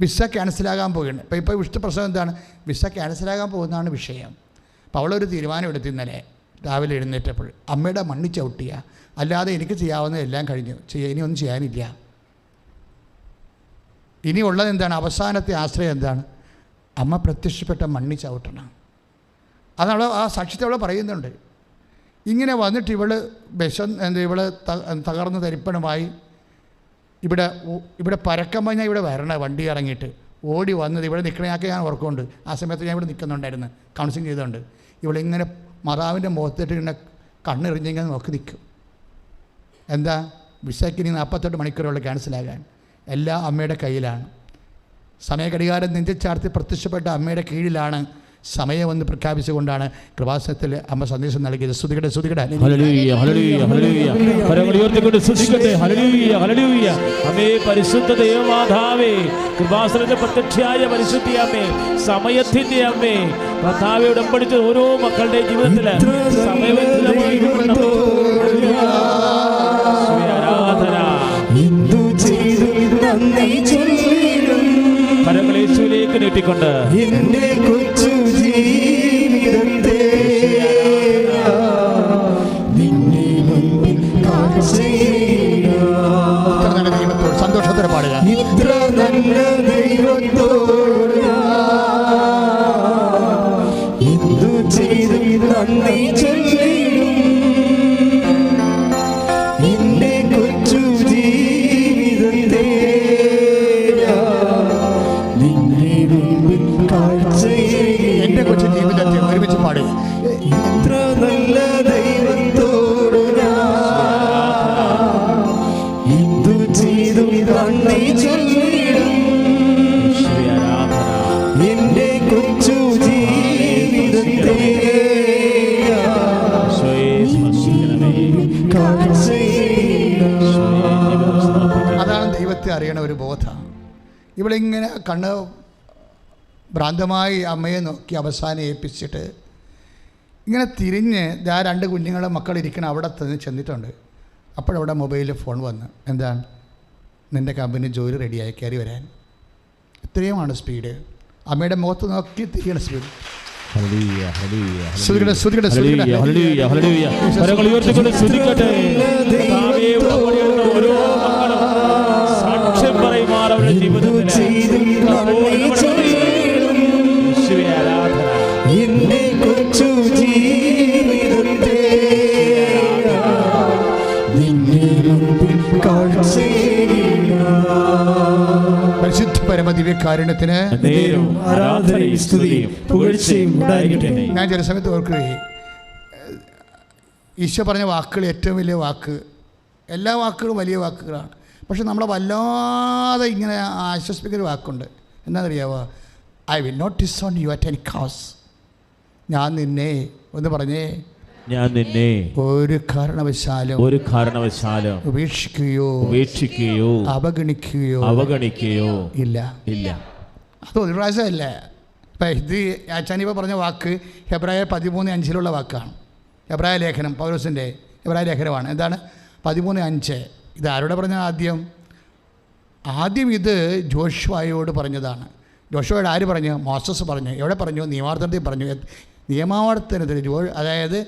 വിസ ക്യാൻസലാകാൻ പോവുകയാണ്. ഇപ്പോൾ ഇഷ്ട പ്രശ്നം എന്താണ്? വിസ ക്യാൻസലാകാൻ പോകുന്നതാണ് വിഷയം. അപ്പോൾ അവളൊരു തീരുമാനം എടുത്ത് ഇന്നലെ രാവിലെ എഴുന്നേറ്റപ്പോൾ അമ്മയുടെ മണ്ണിൽ ചവിട്ടിയ, അല്ലാതെ എനിക്ക് ചെയ്യാവുന്നതെല്ലാം കഴിഞ്ഞു, ഇനിയൊന്നും ചെയ്യാനില്ല. ഇനിയുള്ളത് എന്താണ്? അവസാനത്തെ ആശ്രയം എന്താണ്? അമ്മ പ്രത്യക്ഷപ്പെട്ട മണ്ണിൽ ചവിട്ടണം. അതവൾ ആ സാക്ഷ്യത്തെ അവൾ പറയുന്നുണ്ട്. ഇങ്ങനെ വന്നിട്ട് ഇവള് ഇവള് തകർന്ന് തരിപ്പണമായി ഇവിടെ പരക്കമ്പ ഞാൻ ഇവിടെ വരണേ വണ്ടി ഇറങ്ങിയിട്ട് ഓടി വന്നത് ഇവിടെ നിൽക്കണയാക്കെ ഞാൻ ഓർക്കുന്നുണ്ട്. ആ സമയത്ത് ഞാൻ ഇവിടെ നിൽക്കുന്നുണ്ടായിരുന്നു, കൗൺസിലിംഗ് ചെയ്തുകൊണ്ട്. ഇവളിങ്ങനെ മാതാവിൻ്റെ മുഖത്തിട്ട് ഇങ്ങനെ കണ്ണെറിഞ്ഞിങ്ങനെ നോക്കി നിൽക്കും. എന്താ? വിസയ്ക്ക് ഇനി 48 മണിക്കൂറുള്ള ക്യാൻസലാകാൻ. എല്ലാം അമ്മയുടെ കയ്യിലാണ്. സമയഘടികാരം നെഞ്ചിൽ ചാർത്തി പ്രത്യക്ഷപ്പെട്ട അമ്മയുടെ കീഴിലാണ് സമയമെന്ന് പ്രഖ്യാപിച്ചുകൊണ്ടാണ് കൃപാസനത്തിൽ അമ്മ സന്ദേശം നൽകിയത്. സ്തുതിക്കട്ടെ, സ്തുതിക്കട്ടെ. ഹല്ലേലൂയ, ഹല്ലേലൂയ, ഹല്ലേലൂയ. കരങ്ങൾ ഉയർത്തിക്കൊണ്ട് സ്തുതിക്കട്ടെ. ഹല്ലേലൂയ, ഹല്ലേലൂയ. അമ്മേ പരിശുദ്ധ ദൈവമാതാവേ, കൃപാസനത്തിന്റെ പ്രത്യക്ഷയായ പരിശുദ്ധി അമ്മേ, സമയത്തിന്റെ അമ്മേ, കർത്താവേ ഉടമ്പടിച്ച ഓരോ മക്കളുടെ ജീവിതത്തിൽ സമയബന്ധിതമായി ആരാധന കരങ്ങൾ യേശുവിലേക്ക് നീട്ടിക്കൊണ്ട് എന്റെ കൊച്ചു ജീവിതത്തെ നിന്നെ മുൻപിൽ ദൈവത്തോട് സന്തോഷത്തോടെ പാടുക. ഇത്ര നല്ല ദൈവത്തോട് എന്തു ചെയ്തു നന്ദി ചൊല്ലിടും. എന്റെ കൊച്ചു ജീവിതത്തെ എൻ്റെ കൊച്ചു ജീവിതത്തെ ഒരുമിച്ച് പാടുക. ഇത്ര നല്ല ദൈവത്തോട് എന്തു ചെയ്തു നന്ദി ചൊല്ലിടും. എന്റെ കൊച്ചു ജീവിതത്തെ അതാണ് ദൈവത്തെ അറിയണ ഒരു ബോധം. ഇവളിങ്ങനെ കണ്ണ് ഭ്രാന്തമായി അമ്മയെ നോക്കി അവസാനം ഏൽപ്പിച്ചിട്ട് ഇങ്ങനെ തിരിഞ്ഞ് ആ 2 കുഞ്ഞുങ്ങളെ മക്കളിരിക്കണം അവിടെ ചെന്നിട്ടുണ്ട്. അപ്പോഴവിടെ മൊബൈലിൽ ഫോൺ വന്ന് എന്താണ് നിൻ്റെ കമ്പനി ജോലി റെഡിയായി കയറി വരാൻ. ഇത്രയുമാണ് സ്പീഡ്. അമ്മയുടെ മുഖത്ത് നോക്കി തിരികെ സ്പീഡ്. സാക്ഷ്യം പറയുമാർ അവരുടെ ജീവിതത്തിൽ പരിശുദ്ധ പരമദിവ്യകാരുണ്യത്തിന് ഞാൻ ചില സമയത്ത് ഓർക്കുകയും, ഈശോ പറഞ്ഞ വാക്കുകൾ ഏറ്റവും വലിയ വാക്ക്, എല്ലാ വാക്കുകളും വലിയ വാക്കുകളാണ്. പക്ഷെ നമ്മളെ വല്ലാതെ ഇങ്ങനെ ആശ്വസിപ്പിക്കുന്നൊരു വാക്കുണ്ട്. എന്താണെന്നറിയാവോ? I will not disown you at any cost. ഞാൻ നിന്നെ ഒന്ന് പറഞ്ഞേ, ഞാൻ നിന്നെ ഒരു കാരണവശാലും ഉപേക്ഷിക്കുകയോ അവഗണിക്കുകയോ ഇല്ല. അത് ഒരു പ്രാവശ്യമല്ല. ഇപ്പം ഇത് ആച്ചാനിപ്പ പറഞ്ഞ വാക്ക് ഹെബ്രായർ 13:5 വാക്കാണ്. ഹെബ്രായ ലേഖനം, പൗലോസിൻ്റെ ഹെബ്രായ ലേഖനമാണ്. എന്താണ് 13:5? ഇത് ആരോടെ പറഞ്ഞ? ആദ്യം ഇത് ജോഷുവയോട് പറഞ്ഞതാണ്. ജോഷുവയോട് ആര് പറഞ്ഞു? മോസസ് പറഞ്ഞു. എവിടെ പറഞ്ഞു? നിയമാവർത്തനത്തിൽ പറഞ്ഞു. നിയമാവർത്തനത്തിൽ അതായത്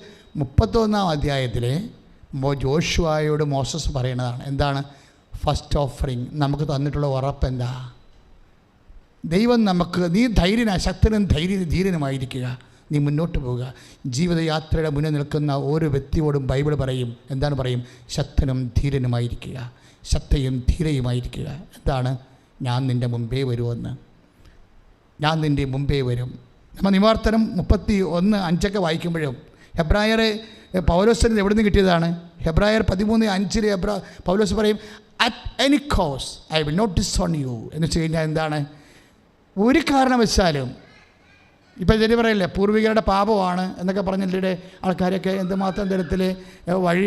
31-ാം അധ്യായത്തിൽ ജോഷുവയോട് മോസസ് പറയുന്നതാണ്. എന്താണ്? ഫസ്റ്റ് ഓഫറിങ് നമുക്ക് തന്നിട്ടുള്ള ഉറപ്പ് എന്താ? ദൈവം നമുക്ക്, നീ ശക്തനും ധീരനുമായിരിക്കുക, നീ മുന്നോട്ട് പോവുക. ജീവിതയാത്രയുടെ മുന്നിൽ നിൽക്കുന്ന ഓരോ വ്യക്തിയോടും ബൈബിൾ പറയും. എന്താണ് പറയും? ശക്തനും ധീരനുമായിരിക്കുക, ശക്തയും ധീരയുമായിരിക്കുക. എന്താണ്? ഞാൻ നിൻ്റെ മുമ്പേ വരുമെന്ന്. ഞാൻ നിൻ്റെ മുമ്പേ വരും. നമ്മൾ നിവർത്തനം 31:5 വായിക്കുമ്പോഴും ഹെബ്രായർ പൗലോസിന് എവിടെ നിന്ന് കിട്ടിയതാണ്? ഹെബ്രായർ 13:5 പൗലോസ് പറയും, at any cost I will not disown you എന്ന് വെച്ച് കഴിഞ്ഞാൽ എന്താണ്? ഒരു കാരണവശാലും. ഇപ്പം ചെറിയ പറയില്ലേ, പൂർവികരുടെ പാപമാണ് എന്നൊക്കെ പറഞ്ഞില്ലേ ആൾക്കാരൊക്കെ എന്തുമാത്രം തരത്തിൽ വഴി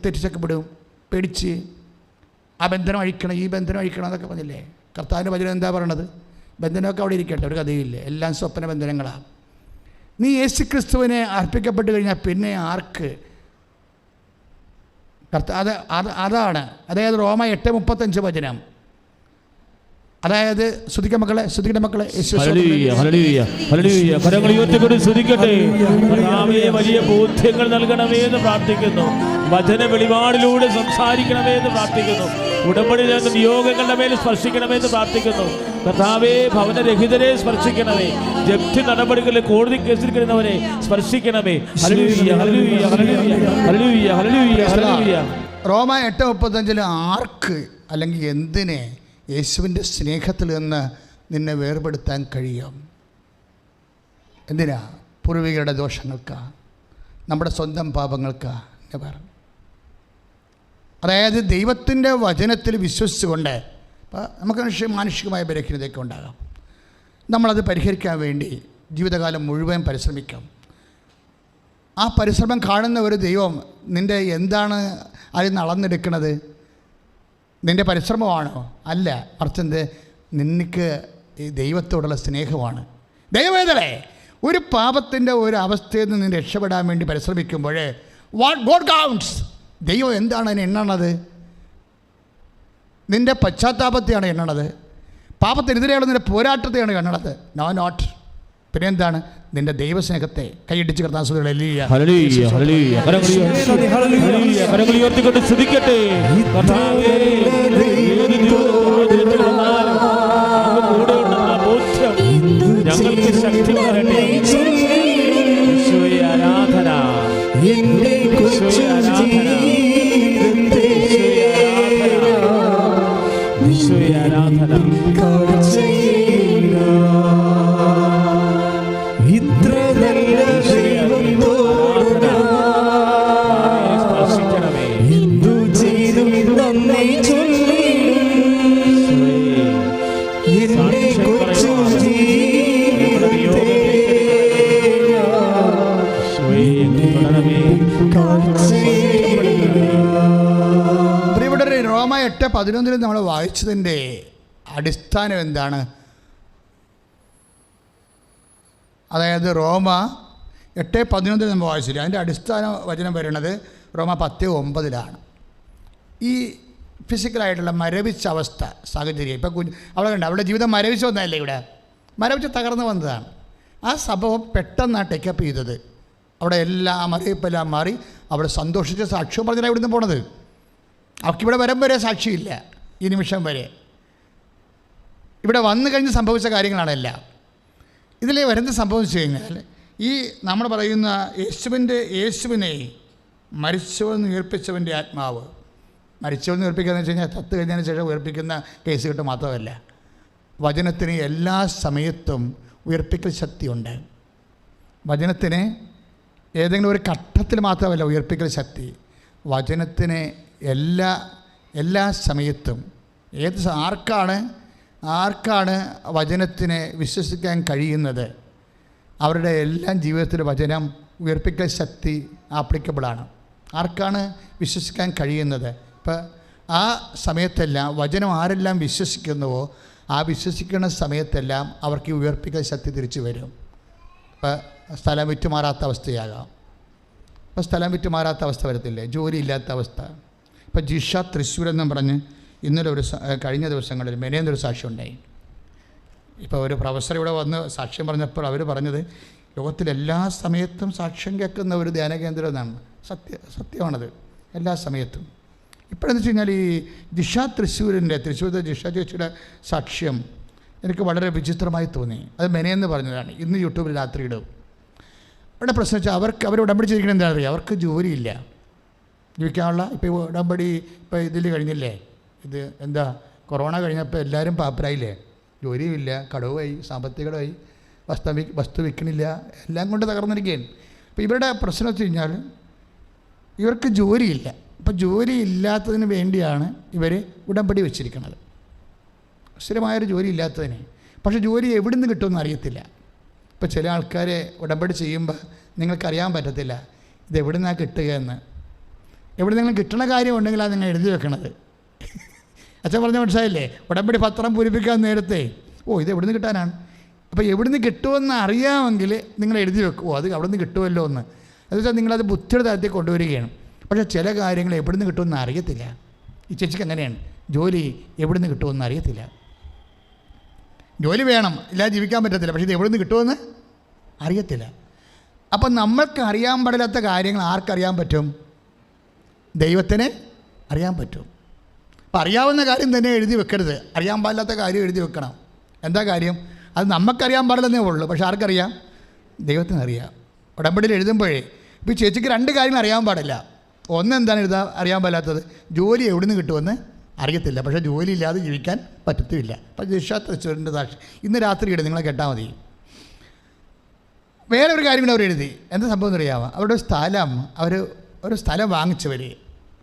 തെറ്റിച്ചൊക്കെ വിടും, പേടിച്ച് ആ ബന്ധനം അഴിക്കണം, ഈ ബന്ധനം അഴിക്കണം എന്നൊക്കെ പറഞ്ഞില്ലേ. കർത്താവിൻ്റെ വചനം എന്താ പറയണത്? ബന്ധനമൊക്കെ അവിടെ ഇരിക്കട്ടെ, ഒരു കഥയില്ല, എല്ലാം സ്വപ്ന ബന്ധനങ്ങളാണ്. നീ യേശുക്രിസ്തുവിനെ അർപ്പിക്കപ്പെട്ട് കഴിഞ്ഞാൽ പിന്നെ ആർക്ക്? അതാണ്. അതായത് റോമ 8:35 വചനം. അതായത് ശ്രുതിക്കട്ടെ മക്കളെ, വലിയ ബോധ്യങ്ങൾ നൽകണമേ എന്ന് പ്രാർത്ഥിക്കുന്നു. വചന വെളിപാടിലൂടെ സംസാരിക്കണമേ എന്ന് പ്രാർത്ഥിക്കുന്നു. ഉടമ്പടി നിയോഗങ്ങളുടെ മേൽ സ്പർശിക്കണമേ എന്ന് പ്രാർത്ഥിക്കുന്നു. കർത്താവേ, ഭവനരഹിതരെ സ്പർശിക്കണമേ. ജപ്തി നടപടികളിൽ കോടതി കേസിൽ കിടന്നവരെ സ്പർശിക്കണമേ. റോമ 8:35 ആർക്ക് അല്ലെങ്കിൽ എന്തിനെ യേശുവിൻ്റെ സ്നേഹത്തിൽ നിന്ന് നിന്നെ വേർപെടുത്താൻ കഴിയും? എന്തിനാ? പൂർവികരുടെ ദോഷങ്ങൾക്കാ, നമ്മുടെ സ്വന്തം പാപങ്ങൾക്കാ എന്ന് പറഞ്ഞു. അതായത് ദൈവത്തിൻ്റെ വചനത്തിൽ വിശ്വസിച്ചുകൊണ്ട് നമുക്ക് മാനുഷികമായ ബലഹീനതയൊക്കെ ഉണ്ടാകാം. നമ്മളത് പരിഹരിക്കാൻ വേണ്ടി ജീവിതകാലം മുഴുവൻ പരിശ്രമിക്കാം. ആ പരിശ്രമം കാണുന്ന ഒരു ദൈവം നിൻ്റെ എന്താണ് അതിൽ നിന്ന് അളന്നെടുക്കുന്നത്? നിൻ്റെ പരിശ്രമമാണോ? അല്ല, മറിച്ച് നിനക്ക് ഈ ദൈവത്തോടുള്ള സ്നേഹമാണ്. ദൈവവേദനേ, ഒരു പാപത്തിൻ്റെ ഒരു അവസ്ഥയിൽ നിന്ന് നീ രക്ഷപ്പെടാൻ വേണ്ടി പരിശ്രമിക്കുമ്പോൾ വാട്ട് ഗോഡ് കൗണ്ട്സ്, ദൈവം എന്താണ് അതിനെ എണ്ണണത്? നിൻ്റെ പശ്ചാത്താപത്തെയാണ് എണ്ണണത്. പാപത്തിനെതിരെയുള്ള നിൻ്റെ പോരാട്ടത്തെയാണ് എണ്ണണത്. No not. പിന്നെ എന്താണ്? നിന്റെ ദൈവസ്നേഹത്തെ. കൈയിടിച്ച് കർത്താൻ ഞങ്ങൾക്ക് ശക്തി വരട്ടെ. ആരാധന, ആരാധന. ഇത്ര നല്ല സ്പർശിക്കണമേ. എന്തു ചെയ്തു നന്ദി ചൊല്ലിടും എന്റെ കൊച്ചു ജീവിതത്തെ പ്രിയപ്പെട്ടവരെ, റോമ 8:11 നമ്മൾ വായിച്ചതിൻ്റെ അടിസ്ഥാനം എന്താണ്? അതായത് റോമ 8:11 നമ്മൾ വായിച്ചില്ല. അതിൻ്റെ അടിസ്ഥാന വചനം വരുന്നത് റോമ 10:9. ഈ ഫിസിക്കലായിട്ടുള്ള മരവിച്ച അവസ്ഥ സാഹചര്യം. ഇപ്പോൾ അവളെ കണ്ട അവളുടെ ജീവിതം മരവിച്ച് വന്നതല്ലേ, ഇവിടെ മരവിച്ച് തകർന്നു വന്നതാണ്. ആ സംഭവം പെട്ടെന്നാണ് ടേക്കപ്പ് ചെയ്തത്. അവിടെ എല്ലാം മരവിപ്പെല്ലാം മാറി അവൾ സന്തോഷിച്ച് സാക്ഷ്യം പറഞ്ഞാൽ ഇവിടുന്ന് പോണത്. അവൾക്കിവിടെ വരം വരെ സാക്ഷിയില്ല, ഈ നിമിഷം വരെ. ഇവിടെ വന്നു കഴിഞ്ഞ് സംഭവിച്ച കാര്യങ്ങളാണെല്ലാം. ഇതിലേ വരുന്ന സംഭവിച്ചു കഴിഞ്ഞാൽ ഈ നമ്മൾ പറയുന്ന യേശുവിനെ മരിച്ചവെന്ന് ഉയർപ്പിച്ചവൻ്റെ ആത്മാവ്, മരിച്ചവെന്ന് ഉയർപ്പിക്കുക എന്ന് വെച്ച് കഴിഞ്ഞാൽ ചത്ത് കഴിഞ്ഞതിന് ശേഷം ഉയർപ്പിക്കുന്ന കേസ് കിട്ടും മാത്രമല്ല, വചനത്തിന് എല്ലാ സമയത്തും ഉയർപ്പിക്കൽ ശക്തിയുണ്ട്. വചനത്തിന് ഏതെങ്കിലും ഒരു ഘട്ടത്തിൽ മാത്രമല്ല ഉയർപ്പിക്കൽ ശക്തി, വചനത്തിന് എല്ലാ സമയത്തും ആർക്കാണ് വചനത്തിനെ വിശ്വസിക്കാൻ കഴിയുന്നത്, അവരുടെ എല്ലാം ജീവിതത്തിൽ വചനം ഉയർപ്പിക്കൽ ശക്തി ആപ്ലിക്കബിളാണ്. ആർക്കാണ് വിശ്വസിക്കാൻ കഴിയുന്നത്, ഇപ്പം ആ സമയത്തെല്ലാം വചനം ആരെല്ലാം വിശ്വസിക്കുന്നുവോ ആ വിശ്വസിക്കുന്ന സമയത്തെല്ലാം അവർക്ക് ഈ ഉയർപ്പിക്കൽ ശക്തി തിരിച്ചു വരും. ഇപ്പം സ്ഥലം വിറ്റുമാറാത്ത അവസ്ഥയാകാം, ഇപ്പം സ്ഥലം വിറ്റുമാറാത്ത അവസ്ഥ വരത്തില്ലേ, ജോലി ഇല്ലാത്ത അവസ്ഥ. ഇപ്പം ജിഷ തൃശ്ശൂരെന്നും പറഞ്ഞ് ഇന്നലെ കഴിഞ്ഞ ദിവസങ്ങളിൽ മെനയെന്നൊരു സാക്ഷ്യം ഉണ്ടായി. ഇപ്പോൾ ഒരു പ്രൊഫസർ ഇവിടെ വന്ന് സാക്ഷ്യം പറഞ്ഞപ്പോൾ അവർ പറഞ്ഞത് ലോകത്തിലെല്ലാ സമയത്തും സാക്ഷ്യം കേൾക്കുന്ന ഒരു ധ്യാന കേന്ദ്രം എന്നാണ്. സത്യമാണത്, എല്ലാ സമയത്തും. ഇപ്പോഴെന്ന് വെച്ച് കഴിഞ്ഞാൽ ഈ തൃശ്ശൂരത്തെ ജിഷ ചേച്ചിയുടെ സാക്ഷ്യം എനിക്ക് വളരെ വിചിത്രമായി തോന്നി. അത് മെനയെന്ന് പറഞ്ഞതാണ്, ഇന്ന് യൂട്യൂബിൽ രാത്രി ഇടും. അവിടെ പ്രശ്നം വെച്ചാൽ അവർ ഉടമ്പടി ചെയ്തിരിക്കുന്നത് എന്താ അറിയാം, അവർക്ക് ജോലിയില്ല, ജീവിക്കാനുള്ള. ഇപ്പോൾ ഉടമ്പടി ഇപ്പോൾ ഇതിൽ കഴിഞ്ഞില്ലേ, ഇത് എന്താ കൊറോണ കഴിഞ്ഞപ്പോൾ എല്ലാവരും പാപ്പരായില്ലേ, ജോലിയുമില്ല, കടവുമായി, സാമ്പത്തിക കടവായി, വസ്തു വിൽക്കണില്ല, എല്ലാം കൊണ്ട് തകർന്നിരിക്കുകയാണ്. അപ്പോൾ ഇവരുടെ പ്രശ്നം വെച്ച് കഴിഞ്ഞാൽ ഇവർക്ക് ജോലിയില്ല. അപ്പോൾ ജോലി ഇല്ലാത്തതിന് വേണ്ടിയാണ് ഇവർ ഉടമ്പടി വെച്ചിരിക്കുന്നത്, സ്ഥിരമായൊരു ജോലി ഇല്ലാത്തതിന്. പക്ഷേ ജോലി എവിടെ നിന്ന് കിട്ടുമെന്ന് അറിയത്തില്ല. ഇപ്പോൾ ചില ആൾക്കാരെ ഉടമ്പടി ചെയ്യുമ്പോൾ നിങ്ങൾക്കറിയാൻ പറ്റത്തില്ല ഇത് എവിടെ നിന്നാണ് കിട്ടുക എന്ന്. എവിടെ നിങ്ങൾ കിട്ടണ കാര്യം ഉണ്ടെങ്കിലാണ് നിങ്ങൾ എഴുതി വെക്കണത്. അച്ഛൻ പറഞ്ഞ മനസ്സിലായില്ലേ, ഉടമ്പടി പത്രം പൂരിപ്പിക്കാൻ നേരത്തെ ഇത് എവിടെ നിന്ന് കിട്ടാനാണ്. അപ്പോൾ എവിടെ നിന്ന് കിട്ടുമെന്ന് അറിയാമെങ്കിൽ നിങ്ങൾ എഴുതി വെക്കുമോ, അത് അവിടെ നിന്ന് കിട്ടുമല്ലോ എന്ന്. എന്നുവെച്ചാൽ നിങ്ങളത് ബുദ്ധിയുടെ തലത്തിൽ കൊണ്ടുവരികയാണ്. പക്ഷേ ചില കാര്യങ്ങൾ എവിടെ നിന്ന് കിട്ടുമെന്ന് അറിയത്തില്ല. ഈ ചേച്ചിക്ക് അങ്ങനെയാണ്, ജോലി എവിടെ നിന്ന് കിട്ടുമെന്ന് അറിയത്തില്ല. ജോലി വേണം, ഇല്ലാതെ ജീവിക്കാൻ പറ്റത്തില്ല, പക്ഷേ ഇത് എവിടെ നിന്ന് കിട്ടുമെന്ന് അറിയത്തില്ല. അപ്പം നമ്മൾക്ക് അറിയാൻ പാടില്ലാത്ത കാര്യങ്ങൾ ആർക്കറിയാൻ പറ്റും, ദൈവത്തിന് അറിയാൻ പറ്റും. അപ്പം അറിയാവുന്ന കാര്യം തന്നെ എഴുതി വെക്കരുത്, അറിയാൻ പാടില്ലാത്ത കാര്യം എഴുതി വെക്കണം. എന്താ കാര്യം, അത് നമുക്കറിയാൻ പാടില്ലെന്നേ ഉള്ളൂ, പക്ഷെ ആർക്കറിയാം, ദൈവത്തിന് അറിയാം. ഉടമ്പടിയിൽ എഴുതുമ്പോഴേ ഇപ്പോൾ ചേച്ചിക്ക് രണ്ട് കാര്യങ്ങൾ അറിയാൻ പാടില്ല. ഒന്നെന്താണ് അറിയാൻ പാടില്ലാത്തത്, ജോലി എവിടെ നിന്ന് കിട്ടുമെന്ന് അറിയത്തില്ല, പക്ഷേ ജോലി ഇല്ലാതെ ജീവിക്കാൻ പറ്റത്തുമില്ല. അപ്പം ജിഷ തൃശ്ശൂരിൻ്റെ സാക്ഷി ഇന്ന് രാത്രി ഇടും, നിങ്ങളെ കേട്ടാൽ മതി. വേറെ ഒരു കാര്യം കൂടെ അവർ എഴുതി. എന്താ സംഭവം എന്നറിയാമോ, അവരുടെ ഒരു സ്ഥലം വാങ്ങിച്ചവർ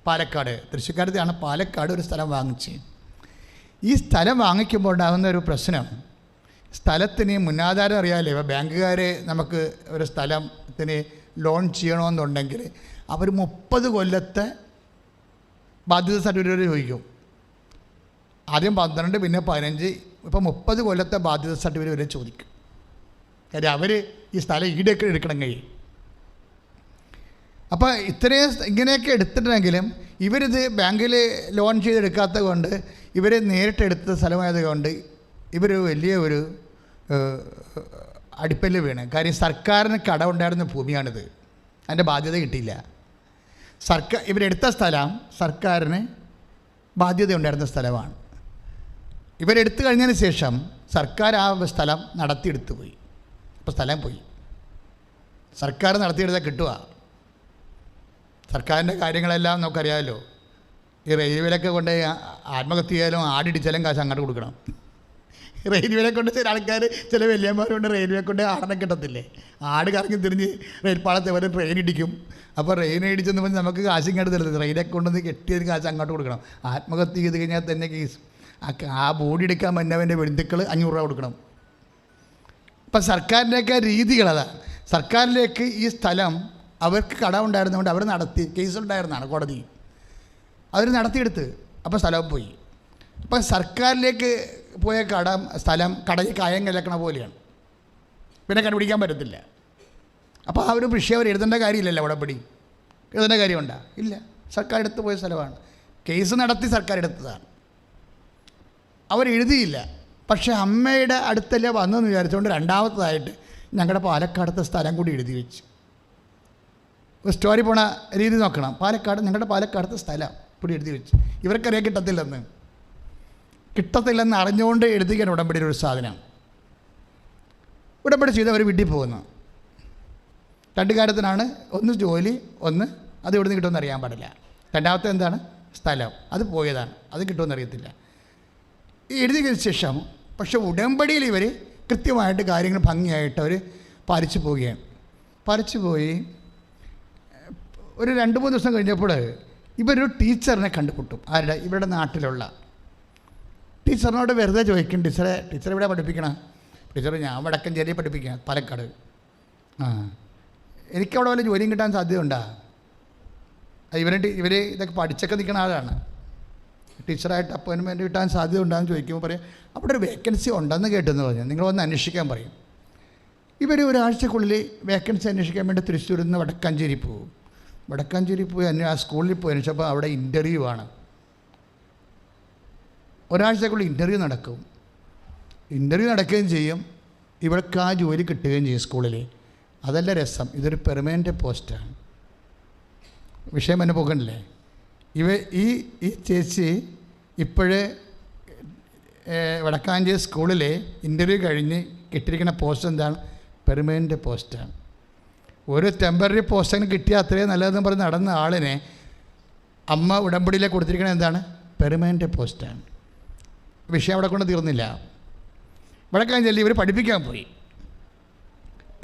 പാലക്കാട്, തൃശ്ശൂർക്കാരത്തെയാണ്, പാലക്കാട് ഒരു സ്ഥലം വാങ്ങിച്ച്. ഈ സ്ഥലം വാങ്ങിക്കുമ്പോൾ ഉണ്ടാകുന്ന ഒരു പ്രശ്നം, സ്ഥലത്തിന് മുന്നാധാരം അറിയാമല്ലോ. ഇപ്പോൾ ബാങ്കുകാർ നമുക്ക് ഒരു സ്ഥലത്തിന് ലോൺ ചെയ്യണമെന്നുണ്ടെങ്കിൽ അവർ 30 കൊല്ലത്തെ ബാധ്യത സർട്ടിഫിക്കറ്റ് ചോദിക്കും. ആദ്യം 12, പിന്നെ 15, ഇപ്പോൾ 30 കൊല്ലത്തെ ബാധ്യത സർട്ടിഫിക്കറ്റ് വരെ ചോദിക്കും. കാര്യം അവർ ഈ സ്ഥലം ഈടൊക്കെ എടുക്കണം കഴിയും. അപ്പോൾ ഇങ്ങനെയൊക്കെ എടുത്തിട്ടുണ്ടെങ്കിലും ഇവരിത് ബാങ്കിൽ ലോൺ ചെയ്തെടുക്കാത്തത് കൊണ്ട്, ഇവർ നേരിട്ടെടുത്ത സ്ഥലമായത് കൊണ്ട് ഇവർ വലിയ ഒരു അടിപ്പല്ല് വീണ്. കാര്യം സർക്കാരിന് കടമുണ്ടായിരുന്ന ഭൂമിയാണിത്, അതിൻ്റെ ബാധ്യത കിട്ടിയില്ല. ഇവരെടുത്ത സ്ഥലം സർക്കാരിന് ബാധ്യത ഉണ്ടായിരുന്ന സ്ഥലമാണ്. ഇവരെടുത്തു കഴിഞ്ഞതിന് ശേഷം സർക്കാർ ആ സ്ഥലം നടത്തിയെടുത്ത് പോയി. അപ്പോൾ സ്ഥലം പോയി, സർക്കാർ നടത്തിയെടുത്താൽ കിട്ടുക. സർക്കാരിൻ്റെ കാര്യങ്ങളെല്ലാം നമുക്കറിയാമല്ലോ. ഈ റെയിൽവേയിലൊക്കെ കൊണ്ട് ആത്മഹത്യ ചെയ്യാലും ആടിടിച്ചാലും കാശ് അങ്ങോട്ട് കൊടുക്കണം. റെയിൽവേനെ കൊണ്ട് ചില ആൾക്കാർ, ചില വലിയന്മാരുണ്ട് റെയിൽവേ കൊണ്ട് ആടിനെ കിട്ടത്തില്ലേ, ആട് കറങ്ങി തിരിഞ്ഞ് റെയിൽപ്പാളത്തെ വരെ ട്രെയിൻ ഇടിക്കും. അപ്പോൾ ട്രെയിൻ ഇടിച്ചെന്ന് പറഞ്ഞ് നമുക്ക് കാശ് ഇങ്ങോട്ട് തരുന്നത്, ട്രെയിനെ കൊണ്ടുവന്ന് കെട്ടിയതിന് കാശ് അങ്ങോട്ട് കൊടുക്കണം. ആത്മഹത്യ ചെയ്ത് കഴിഞ്ഞാൽ തന്നെ കേസ്, ആ ബോഡി എടുക്കാൻ വന്നവൻ്റെ ബന്ധുക്കൾ 500 രൂപ കൊടുക്കണം. അപ്പം സർക്കാരിൻ്റെയൊക്കെ രീതികളതാണ്. സർക്കാരിലേക്ക് ഈ സ്ഥലം അവർക്ക് കടമുണ്ടായിരുന്നതുകൊണ്ട് അവർ നടത്തി, കേസുണ്ടായിരുന്നതാണ് കോടതി, അവർ നടത്തിയെടുത്ത്. അപ്പോൾ സ്ഥലം പോയി. അപ്പം സർക്കാരിലേക്ക് പോയ സ്ഥലം കടയിൽ കായം കലക്കണ പോലെയാണ്, പിന്നെ കണ്ടുപിടിക്കാൻ പറ്റത്തില്ല. അപ്പോൾ ആ ഒരു വിഷയം അവർ എഴുതേണ്ട കാര്യമില്ലല്ലോ, ഉടമ്പടി എഴുതേണ്ട കാര്യമുണ്ടോ, ഇല്ല. സർക്കാർ എടുത്ത് പോയ സ്ഥലമാണ്, കേസ് നടത്തി സർക്കാർ എടുത്തതാണ്. അവരെഴുതിയില്ല. പക്ഷേ അമ്മയുടെ അടുത്തല്ലേ വന്നെന്ന് വിചാരിച്ചുകൊണ്ട് രണ്ടാമത്തതായിട്ട് ഞങ്ങളുടെ പാലക്കാടത്തെ സ്ഥലം കൂടി എഴുതി വെച്ചു. ഒരു സ്റ്റോറി പോണ രീതി നോക്കണം. ഞങ്ങളുടെ പാലക്കാടത്തെ സ്ഥലം കൂടി എഴുതി വെച്ചു. ഇവർക്കറിയാൻ കിട്ടത്തില്ലെന്ന് അറിഞ്ഞുകൊണ്ട് എഴുതുകയാണ് ഉടമ്പടിയുടെ ഒരു സാധനം. ഉടമ്പടി ചെയ്ത് അവർ വീട്ടിൽ പോകുന്നു. 2 കാര്യത്തിനാണ്. ഒന്ന് ജോലി, ഒന്ന് അത് എവിടെ നിന്ന് കിട്ടുമെന്ന് അറിയാൻ പാടില്ല. രണ്ടാമത്തെ എന്താണ്? സ്ഥലം. അത് പോയതാണ്, അത് കിട്ടുമെന്ന് അറിയത്തില്ല. ഈ എഴുതിയതിന് ശേഷം പക്ഷേ ഉടമ്പടിയിൽ ഇവർ കൃത്യമായിട്ട് കാര്യങ്ങൾ ഭംഗിയായിട്ട് അവർ പാലിച്ചു പോവുകയാണ്. പാലിച്ചു പോയി ഒരു 2-3 ദിവസം കഴിഞ്ഞപ്പോൾ ഇവരൊരു ടീച്ചറിനെ കണ്ടുമുട്ടും. ആരുടെ? ഇവരുടെ നാട്ടിലുള്ള ടീച്ചറിനോട് വെറുതെ ചോദിക്കും, ടീച്ചർ ഇവിടെ പഠിപ്പിക്കണം? ടീച്ചർ ഞാൻ വടക്കഞ്ചേരി പഠിപ്പിക്കുക, പാലക്കാട്. എനിക്കവിടെ വല്ല ജോലിയും കിട്ടാൻ സാധ്യതയുണ്ടോ? ഇവർ ഇതൊക്കെ പഠിച്ചൊക്കെ നിൽക്കുന്ന ആളാണ്. ടീച്ചറായിട്ട് അപ്പോയിൻമെൻറ്റ് കിട്ടാൻ സാധ്യത ഉണ്ടാകുമെന്ന് ചോദിക്കുമ്പോൾ പറയും അവിടെ ഒരു വേക്കൻസി ഉണ്ടെന്ന് കേട്ടെന്ന് പറഞ്ഞു, നിങ്ങളൊന്ന് അന്വേഷിക്കാൻ പറയും. ഇവർ ഒരാഴ്ചക്കുള്ളിൽ വേക്കൻസി അന്വേഷിക്കാൻ വേണ്ടി തൃശ്ശൂരിൽ നിന്ന് വടക്കാഞ്ചേരി പോകും. വടക്കാഞ്ചേരി പോയി ആ സ്കൂളിൽ പോയി അന്വേഷിച്ചപ്പോൾ അവിടെ ഇൻ്റർവ്യൂ ആണ്. ഒരാഴ്ചക്കുള്ളിൽ ഇൻ്റർവ്യൂ നടക്കും. ഇൻ്റർവ്യൂ നടക്കുകയും ചെയ്യും. ഇവർക്ക് ആ ജോലി കിട്ടുകയും ചെയ്യും സ്കൂളിൽ. അതല്ല രസം, ഇതൊരു പെർമനൻ്റ് പോസ്റ്റാണ്. വിഷയം തന്നെ പോകണ്ടല്ലേ? ഈ ചേച്ചി ഇപ്പോഴേ വടക്കാഞ്ചേരി സ്കൂളിൽ ഇൻ്റർവ്യൂ കഴിഞ്ഞ് കിട്ടിയിരിക്കുന്ന പോസ്റ്റ് എന്താണ്? പെർമനൻ്റ് പോസ്റ്റാണ്. ഒരു ടെമ്പററി പോസ്റ്റിന് കിട്ടിയാൽ അത്രയും നല്ലതെന്ന് പറഞ്ഞ് നടന്ന ആളിനെ അമ്മ ഉടമ്പടിയിലേക്ക് കൊടുത്തിരിക്കുന്നത് എന്താണ്? പെർമനൻ്റ് പോസ്റ്റാണ്. വിഷയം അവിടെ കൊണ്ട് തീർന്നില്ല. വടക്കാഞ്ചേരി ഇവർ പഠിപ്പിക്കാൻ പോയി.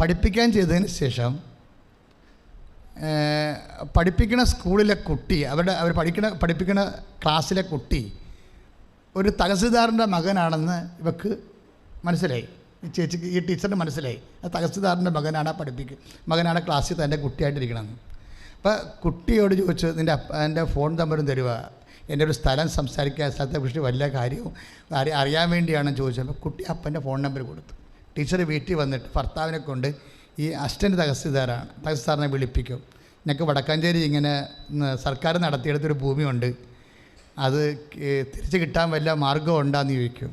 പഠിപ്പിക്കാൻ ചെയ്തതിന് ശേഷം പഠിപ്പിക്കുന്ന സ്കൂളിലെ കുട്ടി, അവർ പഠിപ്പിക്കുന്ന ക്ലാസ്സിലെ കുട്ടി ഒരു തഹസിൽദാറിൻ്റെ മകനാണെന്ന് ഇവർക്ക് മനസ്സിലായി. ഈ ചേച്ചിക്ക്, ഈ ടീച്ചറിന് മനസ്സിലായി ആ തഹസിൽദാറിൻ്റെ മകനാണ് ക്ലാസ്സിൽ തൻ്റെ കുട്ടിയായിട്ടിരിക്കണമെന്ന്. അപ്പോൾ കുട്ടിയോട് ചോദിച്ചു, എൻ്റെ ഫോൺ നമ്പറും തരുക, എൻ്റെ ഒരു സ്ഥലം സംസാരിക്കാൻ സ്ഥലത്തെക്കുറിച്ച് വല്ല കാര്യവും അറിയാൻ വേണ്ടിയാണ് ചോദിച്ചത്. അപ്പോൾ കുട്ടി അപ്പൻ്റെ ഫോൺ നമ്പർ കൊടുത്തു. ടീച്ചർ വീട്ടിൽ വന്നിട്ട് ഭർത്താവിനെ കൊണ്ട് ഈ അസിസ്റ്റൻറ്റ് തഹസിൽദാറിനെ വിളിപ്പിക്കും. ഞങ്ങൾക്ക് വടക്കാഞ്ചേരി ഇങ്ങനെ സർക്കാർ നടത്തിയെടുത്തൊരു ഭൂമിയുണ്ട്, അത് തിരിച്ച് കിട്ടാൻ വല്ല മാർഗ്ഗം ഉണ്ടാന്ന് ചോദിക്കും.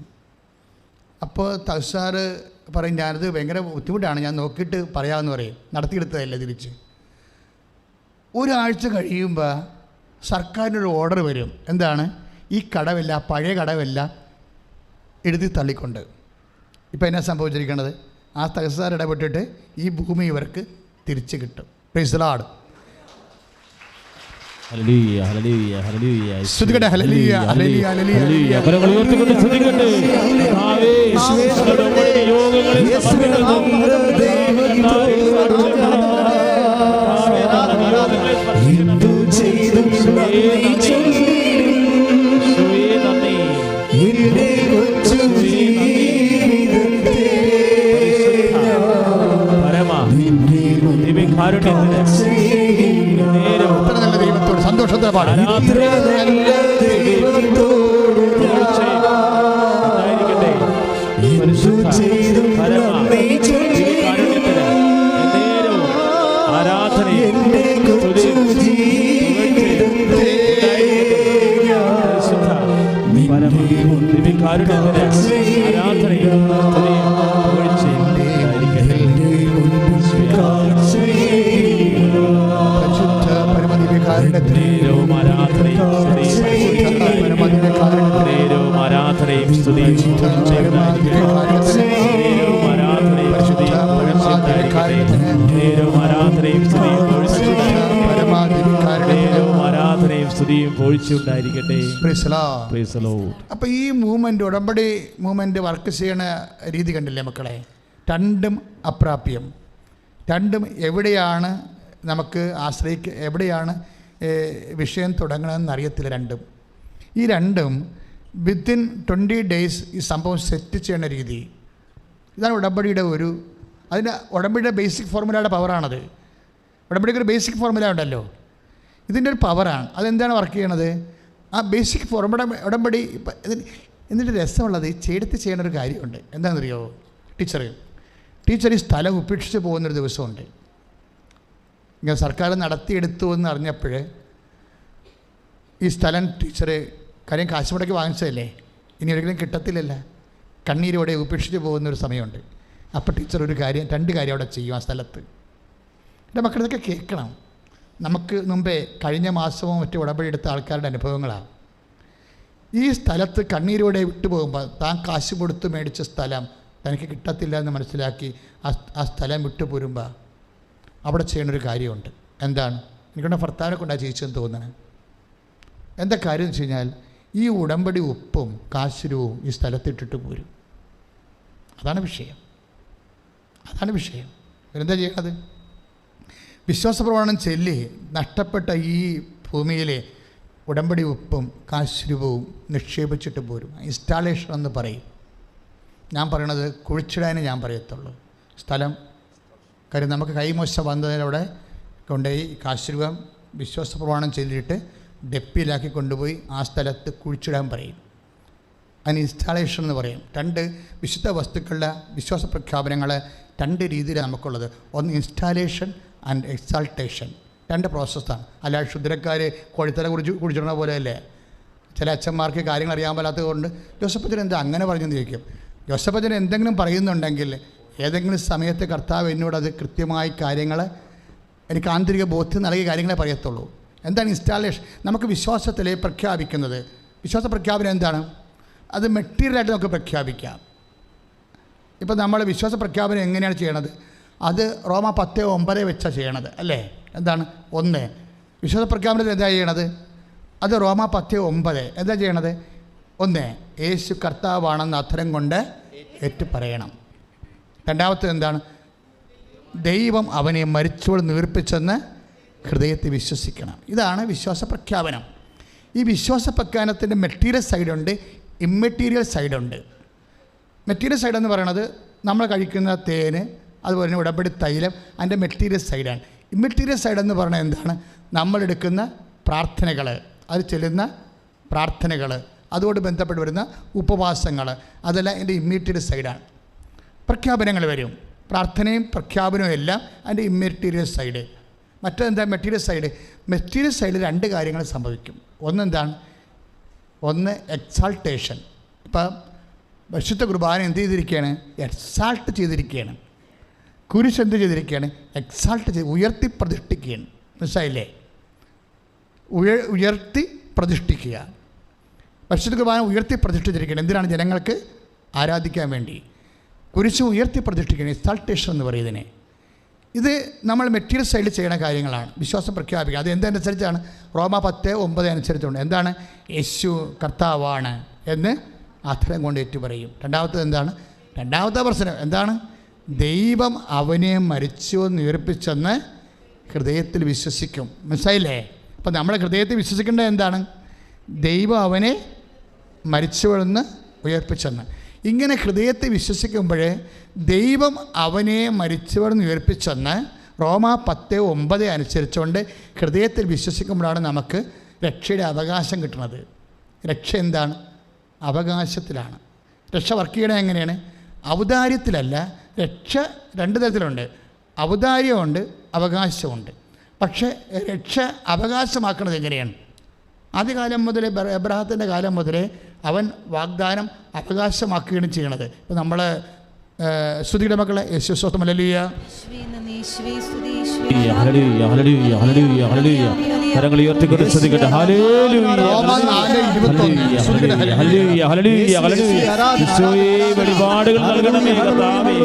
അപ്പോൾ തഹസിൽദാർ പറയും, ഞാനത് ഭയങ്കര ബുദ്ധിമുട്ടാണ്, ഞാൻ നോക്കിയിട്ട് പറയാമെന്ന് പറയും. നടത്തിയെടുത്തതല്ല തിരിച്ച്. ഒരാഴ്ച കഴിയുമ്പോൾ സർക്കാരിനൊരു ഓർഡർ വരും. എന്താണ്? ഈ കടവല്ല, പഴയ കടവല്ല എഴുതി തള്ളിക്കൊണ്ട്. ഇപ്പോൾ എന്നാ സംഭവിച്ചിരിക്കുന്നത്? ആ തഹസിൽദാർ ഇടപെട്ടിട്ട് ഈ ഭൂമി ഇവർക്ക് തിരിച്ച് കിട്ടും. Praise the Lord. ഹല്ലേലൂയ, ഹല്ലേലൂയ, ഹല്ലേലൂയ. സ്തുതിക്കട്ടെ, ഹല്ലേലൂയ, ഹല്ലേലൂയ, ഹല്ലേലൂയ. കരങ്ങൾ ഉയർത്തിക്കൊണ്ട് സ്തുതിക്കട്ടെ. കർത്താവേ, നമ്മുടെ യോഗങ്ങളിൽ സമർപ്പിക്കുന്നു. എന്തു ചെയ്തും നന്ദി ചൊല്ലിടും എന്റെ കൊച്ചു ജീവിതത്തെ നല്ല ദൈവത്തോട് സന്തോഷത്തോടെ പാടും. അപ്പോൾ ഈ മൂവ്മെൻറ്റ്, ഉടമ്പടി മൂവ്മെൻറ്റ് വർക്ക് ചെയ്യണ രീതി കണ്ടില്ലേ മക്കളെ? രണ്ടും അപ്രാപ്യം. രണ്ടും എവിടെയാണ് നമുക്ക് എവിടെയാണ് വിഷയം തുടങ്ങണമെന്ന് അറിയത്തില്ല. ഈ രണ്ടും വിത്തിൻ 20 days ഈ സംഭവം സെറ്റ് ചെയ്യണ രീതി. ഇതാണ് ഉടമ്പടിയുടെ ഉടമ്പടിയുടെ ബേസിക് ഫോർമുലയുടെ പവറാണത്. ഉടമ്പടിക്ക് ഒരു ബേസിക് ഫോർമുല ഉണ്ടല്ലോ, ഇതിൻ്റെ ഒരു പവറാണ്. അതെന്താണ് വർക്ക് ചെയ്യണത്? ആ ബേസിക് ഫോർമുല ഉടമ്പടി. എന്നിട്ട് രസമുള്ളത് ചെയ്യണൊരു കാര്യമുണ്ട്. എന്താണെന്നറിയോ? ടീച്ചർ ഈ സ്ഥലം ഉപേക്ഷിച്ച് പോകുന്നൊരു ദിവസമുണ്ട്. ഇങ്ങനെ സർക്കാർ നടത്തിയെടുത്തു എന്ന് അറിഞ്ഞപ്പോൾ ഈ സ്ഥലം ടീച്ചർ കാര്യം കാശ് മുടക്കി വാങ്ങിച്ചതല്ലേ, ഇനി ഒരിക്കലും കിട്ടത്തില്ലല്ല. കണ്ണീരോടെ ഉപേക്ഷിച്ച് പോകുന്നൊരു സമയമുണ്ട്. അപ്പോൾ ടീച്ചർ ഒരു കാര്യം, 2 കാര്യം അവിടെ ചെയ്യും ആ സ്ഥലത്ത്. എൻ്റെ മക്കളിതൊക്കെ കേൾക്കണം. നമുക്ക് മുമ്പേ കഴിഞ്ഞ മാസവും മറ്റു ഉടമ്പടി എടുത്ത ആൾക്കാരുടെ അനുഭവങ്ങളാണ്. ഈ സ്ഥലത്ത് കണ്ണീരോടെ വിട്ടുപോകുമ്പോൾ താൻ കാശ് കൊടുത്ത് മേടിച്ച സ്ഥലം തനിക്ക് കിട്ടത്തില്ല എന്ന് മനസ്സിലാക്കി ആ സ്ഥലം വിട്ടുപോരുമ്പോൾ അവിടെ ചെയ്യണൊരു കാര്യമുണ്ട്. എന്താണ്? എനിക്കൊണ്ട ഭർത്താവിനെ കൊണ്ടാണ് ജയിച്ചെന്ന് തോന്നുന്നത്. എന്താ കാര്യം എന്ന് വെച്ച് കഴിഞ്ഞാൽ ഈ ഉടമ്പടി ഉപ്പും കാശുരവും ഈ സ്ഥലത്തിട്ടിട്ട് പോരും. അതാണ് വിഷയം. ഇവരെന്താ ചെയ്യണത്? വിശ്വാസപ്രമാണം ചൊല്ലി നഷ്ടപ്പെട്ട ഈ ഭൂമിയിലെ ഉടമ്പടി ഉപ്പും കാശുരവും നിക്ഷേപിച്ചിട്ട് പോരും. ഇൻസ്റ്റാളേഷൻ എന്ന് പറയും. ഞാൻ പറയണത് കുഴിച്ചിടാനേ ഞാൻ പറയത്തുള്ളൂ. സ്ഥലം കാര്യം നമുക്ക് കൈമോശം വന്നതിലൂടെ കൊണ്ടുപോയി കാശുരൂപം വിശ്വാസപ്രമാണം ചൊല്ലിയിട്ട് ഡെപ്പിയിലാക്കി കൊണ്ടുപോയി ആ സ്ഥലത്ത് കുഴിച്ചിടാൻ പറയും. അതിന് ഇൻസ്റ്റാളേഷൻ എന്ന് പറയും. 2 വിശുദ്ധ വസ്തുക്കളുടെ വിശ്വാസ പ്രഖ്യാപനങ്ങൾ 2 രീതിയിലാണ് നമുക്കുള്ളത്. ഒന്ന് ഇൻസ്റ്റാളേഷൻ ആൻഡ് എക്സാൾട്ടേഷൻ. 2 പ്രോസസ്സാണ്. അല്ല ക്ഷുദ്രക്കാർ കോഴിത്തല കുടിച്ചിടുന്ന പോലെയല്ലേ ചില അച്ഛന്മാർക്ക് കാര്യങ്ങൾ അറിയാൻ പാടാത്തത് കൊണ്ട് ജോസഫച്ചൻ എന്താ അങ്ങനെ പറഞ്ഞെന്ന് ചോദിക്കും. ജോസഫച്ചൻ എന്തെങ്കിലും പറയുന്നുണ്ടെങ്കിൽ ഏതെങ്കിലും സമയത്ത് കർത്താവ് എന്നോടത് കൃത്യമായി കാര്യങ്ങൾ എനിക്ക് ആന്തരിക ബോധ്യം നൽകിയ കാര്യങ്ങളെ പറയത്തുള്ളൂ. എന്താണ് ഇൻസ്റ്റാളേഷൻ? നമുക്ക് വിശ്വാസത്തിൽ പ്രഖ്യാപിക്കുന്നത്, വിശ്വാസ പ്രഖ്യാപനം എന്താണ്? അത് മെറ്റീരിയലായിട്ട് നമുക്ക് പ്രഖ്യാപിക്കാം. ഇപ്പോൾ നമ്മൾ വിശ്വാസ പ്രഖ്യാപനം എങ്ങനെയാണ് ചെയ്യണത്? അത് റോമ 10:9 വെച്ചാണ് ചെയ്യണത് അല്ലേ? എന്താണ്? 1 വിശ്വാസ പ്രഖ്യാപനത്തിൽ എന്താ ചെയ്യണത്? അത് റോമ 10:9 എന്താ ചെയ്യണത്? 1 യേശു കർത്താവാണെന്ന് അധരം കൊണ്ട് ഏറ്റു പറയണം. രണ്ടാമത്തേത് എന്താണ്? ദൈവം അവനെ മരിച്ചോട് നീർപ്പിച്ചെന്ന് ഹൃദയത്തിൽ വിശ്വസിക്കണം. ഇതാണ് വിശ്വാസ പ്രഖ്യാപനം. ഈ വിശ്വാസ പ്രഖ്യാപനത്തിൻ്റെ മെറ്റീരിയൽ സൈഡുണ്ട്, ഇമ്മെറ്റീരിയൽ സൈഡുണ്ട്. മെറ്റീരിയൽ സൈഡ് എന്ന് പറയുന്നത് നമ്മൾ കഴിക്കുന്ന തേന്, അതുപോലെ തന്നെ ഉടമ്പടി തൈലം, അതിൻ്റെ മെറ്റീരിയൽ സൈഡാണ്. ഇമ്മെറ്റീരിയൽ സൈഡ് എന്ന് പറയുന്നത് എന്താണ്? നമ്മളെടുക്കുന്ന പ്രാർത്ഥനകൾ, അത് ചെല്ലുന്ന പ്രാർത്ഥനകൾ, അതുകൊണ്ട് ബന്ധപ്പെട്ട് വരുന്ന ഉപവാസങ്ങൾ, അതെല്ലാം എൻ്റെ ഇമ്മെറ്റീരിയൽ സൈഡാണ്. പ്രഖ്യാപനങ്ങൾ വരും, പ്രാർത്ഥനയും പ്രഖ്യാപനവും എല്ലാം അതിൻ്റെ ഇമ്മെറ്റീരിയൽ സൈഡ്. മറ്റെന്താ മെറ്റീരിയൽ സൈഡ്? മെറ്റീരിയൽ സൈഡിൽ 2 കാര്യങ്ങൾ സംഭവിക്കും. ഒന്നെന്താണ്? ഒന്ന് എക്സാൾട്ടേഷൻ. ഇപ്പം പരിശുദ്ധ കുർബാന എന്ത് ചെയ്തിരിക്കുകയാണ്? എക്സാൾട്ട് ചെയ്തിരിക്കുകയാണ്. കുരിശ് എന്ത് ചെയ്തിരിക്കുകയാണ്? എക്സാൾട്ട് ചെയ്ത് ഉയർത്തി പ്രതിഷ്ഠിക്കുകയാണ്. മനസ്സിലായില്ലേ? ഉയർത്തി പ്രതിഷ്ഠിക്കുക. പരിശുദ്ധ കുർബാന ഉയർത്തി പ്രതിഷ്ഠിച്ചിരിക്കുകയാണ്. എന്തിനാണ്? ജനങ്ങൾക്ക് ആരാധിക്കാൻ വേണ്ടി. കുരിശ് ഉയർത്തി പ്രതിഷ്ഠിക്കുകയാണ്, എക്സാൾട്ടേഷൻ എന്ന് പറയുന്നതിനെ. ഇത് നമ്മൾ മെറ്റീരിയൽ സൈഡിൽ ചെയ്യുന്ന കാര്യങ്ങളാണ്. വിശ്വാസം പ്രഖ്യാപിക്കുക. അത് എന്തനുസരിച്ചാണ്? റോമ 10:9 അനുസരിച്ചുണ്ട്. എന്താണ്? യേശു കർത്താവാണ് എന്ന് അധരം കൊണ്ട് ഏറ്റുപറയും. രണ്ടാമത്തത് എന്താണ്? രണ്ടാമത്തെ പ്രശ്നം എന്താണ്? ദൈവം അവനെ മരിച്ചു ഉയർപ്പിച്ചെന്ന് ഹൃദയത്തിൽ വിശ്വസിക്കും. മനസ്സിലായില്ലേ? അപ്പം നമ്മുടെ ഹൃദയത്തിൽ വിശ്വസിക്കേണ്ടത് എന്താണ്? ദൈവം അവനെ മരിച്ചുവെന്ന് ഉയർപ്പിച്ചെന്ന്. ഇങ്ങനെ ഹൃദയത്തെ വിശ്വസിക്കുമ്പോൾ ദൈവം അവനെ മരിച്ചവരെന്ന് ഉയർപ്പിച്ചെന്ന് റോമ 10:9 അനുസരിച്ചുകൊണ്ട് ഹൃദയത്തിൽ വിശ്വസിക്കുമ്പോഴാണ് നമുക്ക് രക്ഷയുടെ അവകാശം കിട്ടുന്നത്. രക്ഷ എന്താണ്? അവകാശത്തിലാണ്. രക്ഷ വർക്ക് ചെയ്യണത് എങ്ങനെയാണ്? ഔദാര്യത്തിലല്ല. രക്ഷ 2 തരത്തിലുണ്ട്. ഔദാര്യമുണ്ട്, അവകാശമുണ്ട്. പക്ഷേ രക്ഷ അവകാശമാക്കുന്നത് എങ്ങനെയാണ്? ആദ്യകാലം മുതലേ, എബ്രഹാത്തിൻ്റെ കാലം മുതലേ അവൻ വാഗ്ദാനം അവകാശമാക്കുകയാണ് ചെയ്യണത്. ഇപ്പം നമ്മൾ സ്തുതിയുടെ മക്കളെ യേശു സ്വന്തം ഹല്ലേലൂയ. കരങ്ങൾ ഉയർത്തിക്കൊണ്ട് സ്തുതിക്കട്ടെ. വെളിപാടുകൾ നൽകണമേ കർത്താവേ.